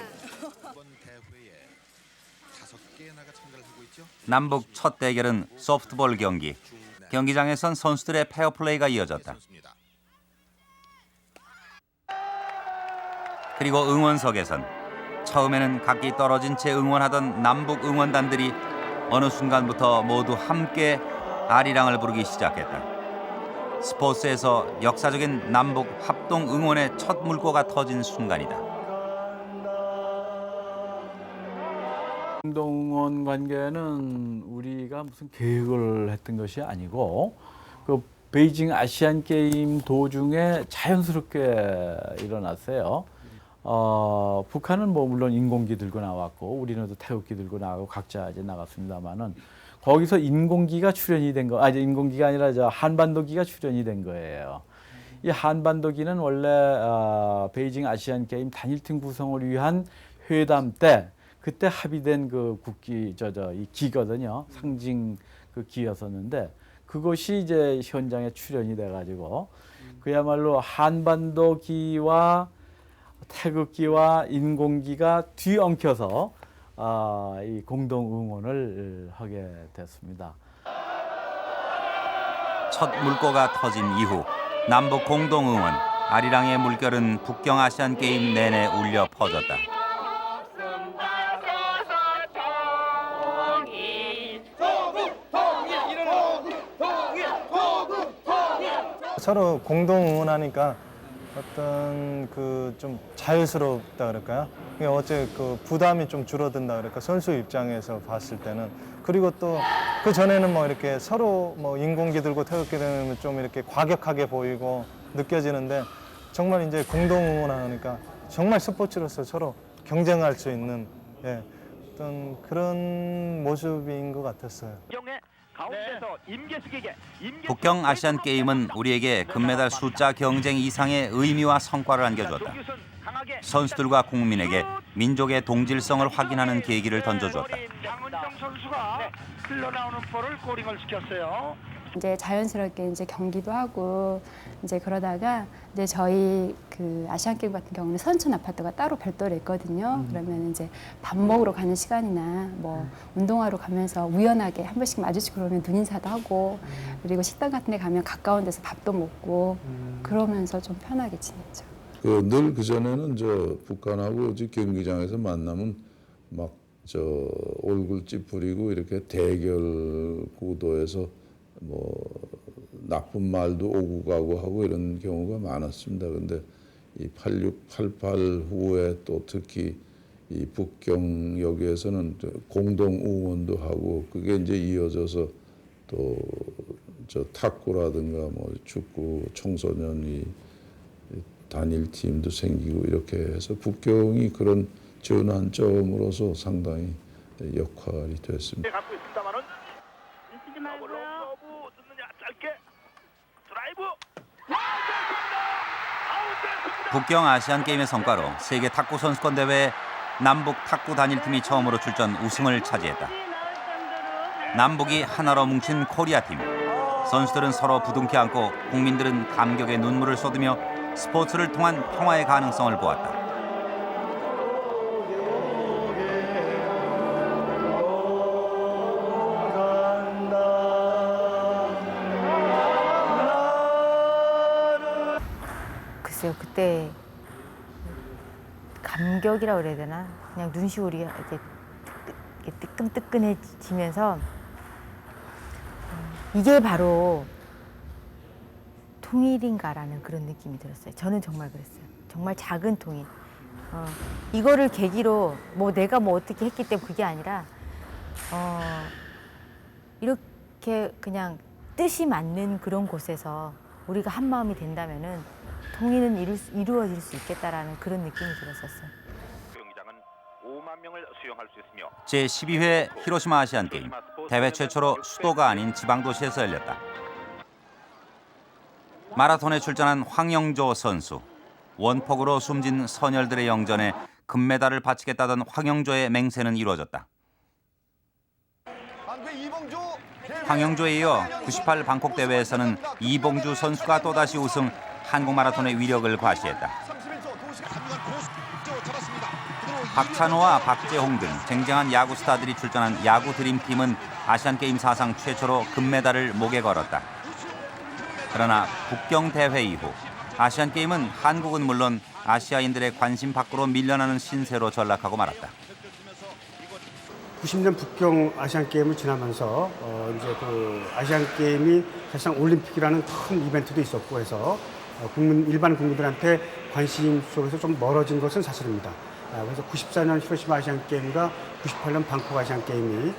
남북 첫 대결은 소프트볼 경기. 경기장에선 선수들의 페어플레이가 이어졌다. 그리고 응원석에선 처음에는 각기 떨어진 채 응원하던 남북 응원단들이 어느 순간부터 모두 함께 아리랑을 부르기 시작했다. 스포츠에서 역사적인 남북 합동 응원의 첫 물꼬가 터진 순간이다. 공동응원 관계는 우리가 무슨 계획을 했던 것이 아니고 그 베이징 아시안 게임 도중에 자연스럽게 일어났어요. 북한은 뭐 물론 인공기 들고 나왔고 우리는 또 태극기 들고 나가고 각자 이제 나갔습니다만은 거기서 인공기가 출연이 된 거, 인공기가 아니라 한반도기가 출연이 된 거예요. 이 한반도기는 원래 베이징 아시안 게임 단일팀 구성을 위한 회담 때 그때 합의된 그 국기 이 기거든요. 상징 그 기였었는데 그것이 이제 현장에 출연이 돼가지고 그야말로 한반도기와 태극기와 인공기가 뒤엉켜서 이 공동 응원을 하게 됐습니다. 첫 물꼬가 터진 이후 남북 공동 응원 아리랑의 물결은 북경 아시안 게임 내내 울려 퍼졌다. 서로 공동 응원하니까 어떤 그 좀 자유스럽다 그럴까요? 어째 그 부담이 좀 줄어든다 그럴까 선수 입장에서 봤을 때는. 그리고 또 그 전에는 뭐 이렇게 서로 뭐 인공기 들고 태극기 들면 좀 이렇게 과격하게 보이고 느껴지는데 정말 이제 공동 응원하니까 정말 스포츠로서 서로 경쟁할 수 있는 어떤 그런 모습인 것 같았어요. 북경 아시안 게임은 우리에게 금메달 숫자 경쟁 이상의 의미와 성과를 안겨주었다. 선수들과 국민에게 민족의 동질성을 확인하는 계기를 던져주었다. 선수가 흘러나오는 볼을 고링을 시켰어요. 이제 자연스럽게 이제 경기도 하고 이제 그러다가 이제 저희 그 아시안 게임 같은 경우는 선천 아파트가 따로 별도로 있거든요. 그러면 이제 밥 먹으러 가는 시간이나 뭐 운동하러 가면서 우연하게 한 번씩 마주치고 그러면 눈인사도 하고 그리고 식당 같은 데 가면 가까운 데서 밥도 먹고 그러면서 좀 편하게 지냈죠. 늘 그전에는 북한하고 경기장에서 만나면 막 얼굴 찌푸리고 이렇게 대결 구도에서 뭐 나쁜 말도 오고 가고 하고 이런 경우가 많았습니다. 근데 이 86, 88 후에 또 특히 이 북경 여기에서는 공동 응원도 하고 그게 이제 이어져서 또 탁구라든가 뭐 축구 청소년이 단일 팀도 생기고 이렇게 해서 북경이 그런 전환점으로서 상당히 역할이 됐습니다. 갖고 있습니다만은 놓치지 말고요. 너무 늦느냐 짧게 드라이브. 북경 아시안 게임의 성과로 세계 탁구 선수권 대회 남북 탁구 단일팀이 처음으로 출전 우승을 차지했다. 남북이 하나로 뭉친 코리아 팀. 선수들은 서로 부둥켜 안고 국민들은 감격의 눈물을 쏟으며 스포츠를 통한 평화의 가능성을 보았다. 글쎄요, 그때 감격이라고 그래야 되나? 그냥 눈시울이 이렇게 뜨끈뜨끈해지면서 이게 바로 통일인가라는 그런 느낌이 들었어요. 저는 정말 그랬어요. 정말 작은 통일. 이거를 계기로 뭐 내가 뭐 어떻게 했기 때문에 그게 아니라 이렇게 그냥 뜻이 맞는 그런 곳에서 우리가 한 마음이 된다면은 통일은 이루어질 수 있겠다라는 그런 느낌이 들었었어요. 경기장은 5만 명을 수용할 수 있으며 제12회 히로시마 아시안 게임 대회 최초로 수도가 아닌 지방 도시에서 열렸다. 마라톤에 출전한 황영조 선수. 원폭으로 숨진 선열들의 영전에 금메달을 바치겠다던 황영조의 맹세는 이루어졌다. 황영조에 이어 98 방콕 대회에서는 이봉주 선수가 또다시 우승, 한국 마라톤의 위력을 과시했다. 박찬호와 박재홍 등 쟁쟁한 야구 스타들이 출전한 야구 드림팀은 아시안게임 사상 최초로 금메달을 목에 걸었다. 그러나 북경 대회 이후 아시안게임은 한국은 물론 아시아인들의 관심 밖으로 밀려나는 신세로 전락하고 말았다. 90년 북경 아시안 게임을 지나면서 이제 그 아시안 게임이 사실상 올림픽이라는 큰 이벤트도 있었고 해서 일반 국민들한테 관심 속에서 좀 멀어진 것은 사실입니다. 그래서 94년 히로시마 아시안 게임과 98년 방콕 아시안 게임이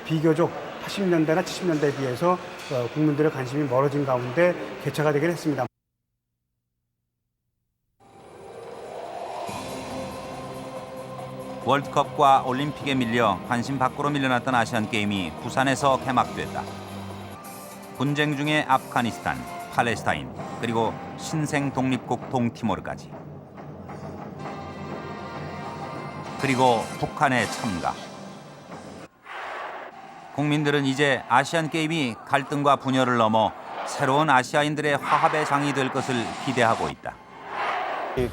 비교적 80년대나 70년대에 비해서 국민들의 관심이 멀어진 가운데 개최가 되긴 했습니다. 월드컵과 올림픽에 밀려 관심 밖으로 밀려났던 아시안게임이 부산에서 개막됐다. 분쟁 중에 아프가니스탄, 팔레스타인, 그리고 신생 독립국 동티모르까지. 그리고 북한의 참가. 국민들은 이제 아시안게임이 갈등과 분열을 넘어 새로운 아시아인들의 화합의 장이 될 것을 기대하고 있다.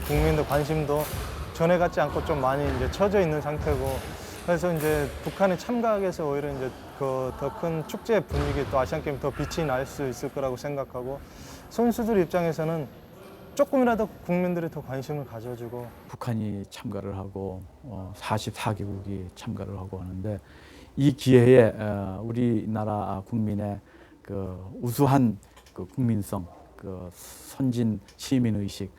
국민들 관심도 전에 같지 않고 좀 많이 이제 처져 있는 상태고, 그래서 이제 북한에 참가하기 위해서 오히려 이제 그 더 큰 축제 분위기, 또 아시안 게임 더 빛이 날 수 있을 거라고 생각하고, 선수들 입장에서는 조금이라도 국민들이 더 관심을 가져주고. 북한이 참가를 하고 44개국이 참가를 하고 하는데, 이 기회에 우리나라 국민의 그 우수한 그 국민성, 그 선진 시민 의식,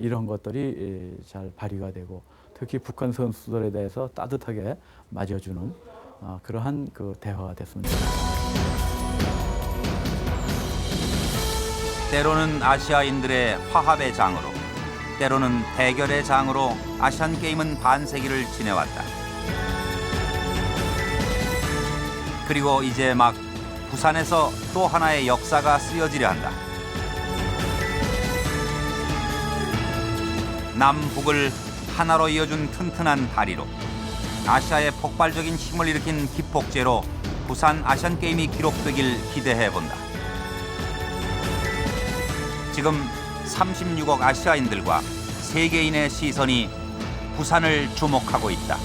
이런 것들이 잘 발휘가 되고, 특히 북한 선수들에 대해서 따뜻하게 맞아주는 그러한 그 대화가 됐습니다. 때로는 아시아인들의 화합의 장으로, 때로는 대결의 장으로 아시안게임은 반세기를 지내왔다. 그리고 이제 막 부산에서 또 하나의 역사가 쓰여지려 한다. 남북을 하나로 이어준 튼튼한 다리로, 아시아의 폭발적인 힘을 일으킨 기폭제로 부산 아시안게임이 기록되길 기대해본다. 지금 36억 아시아인들과 세계인의 시선이 부산을 주목하고 있다.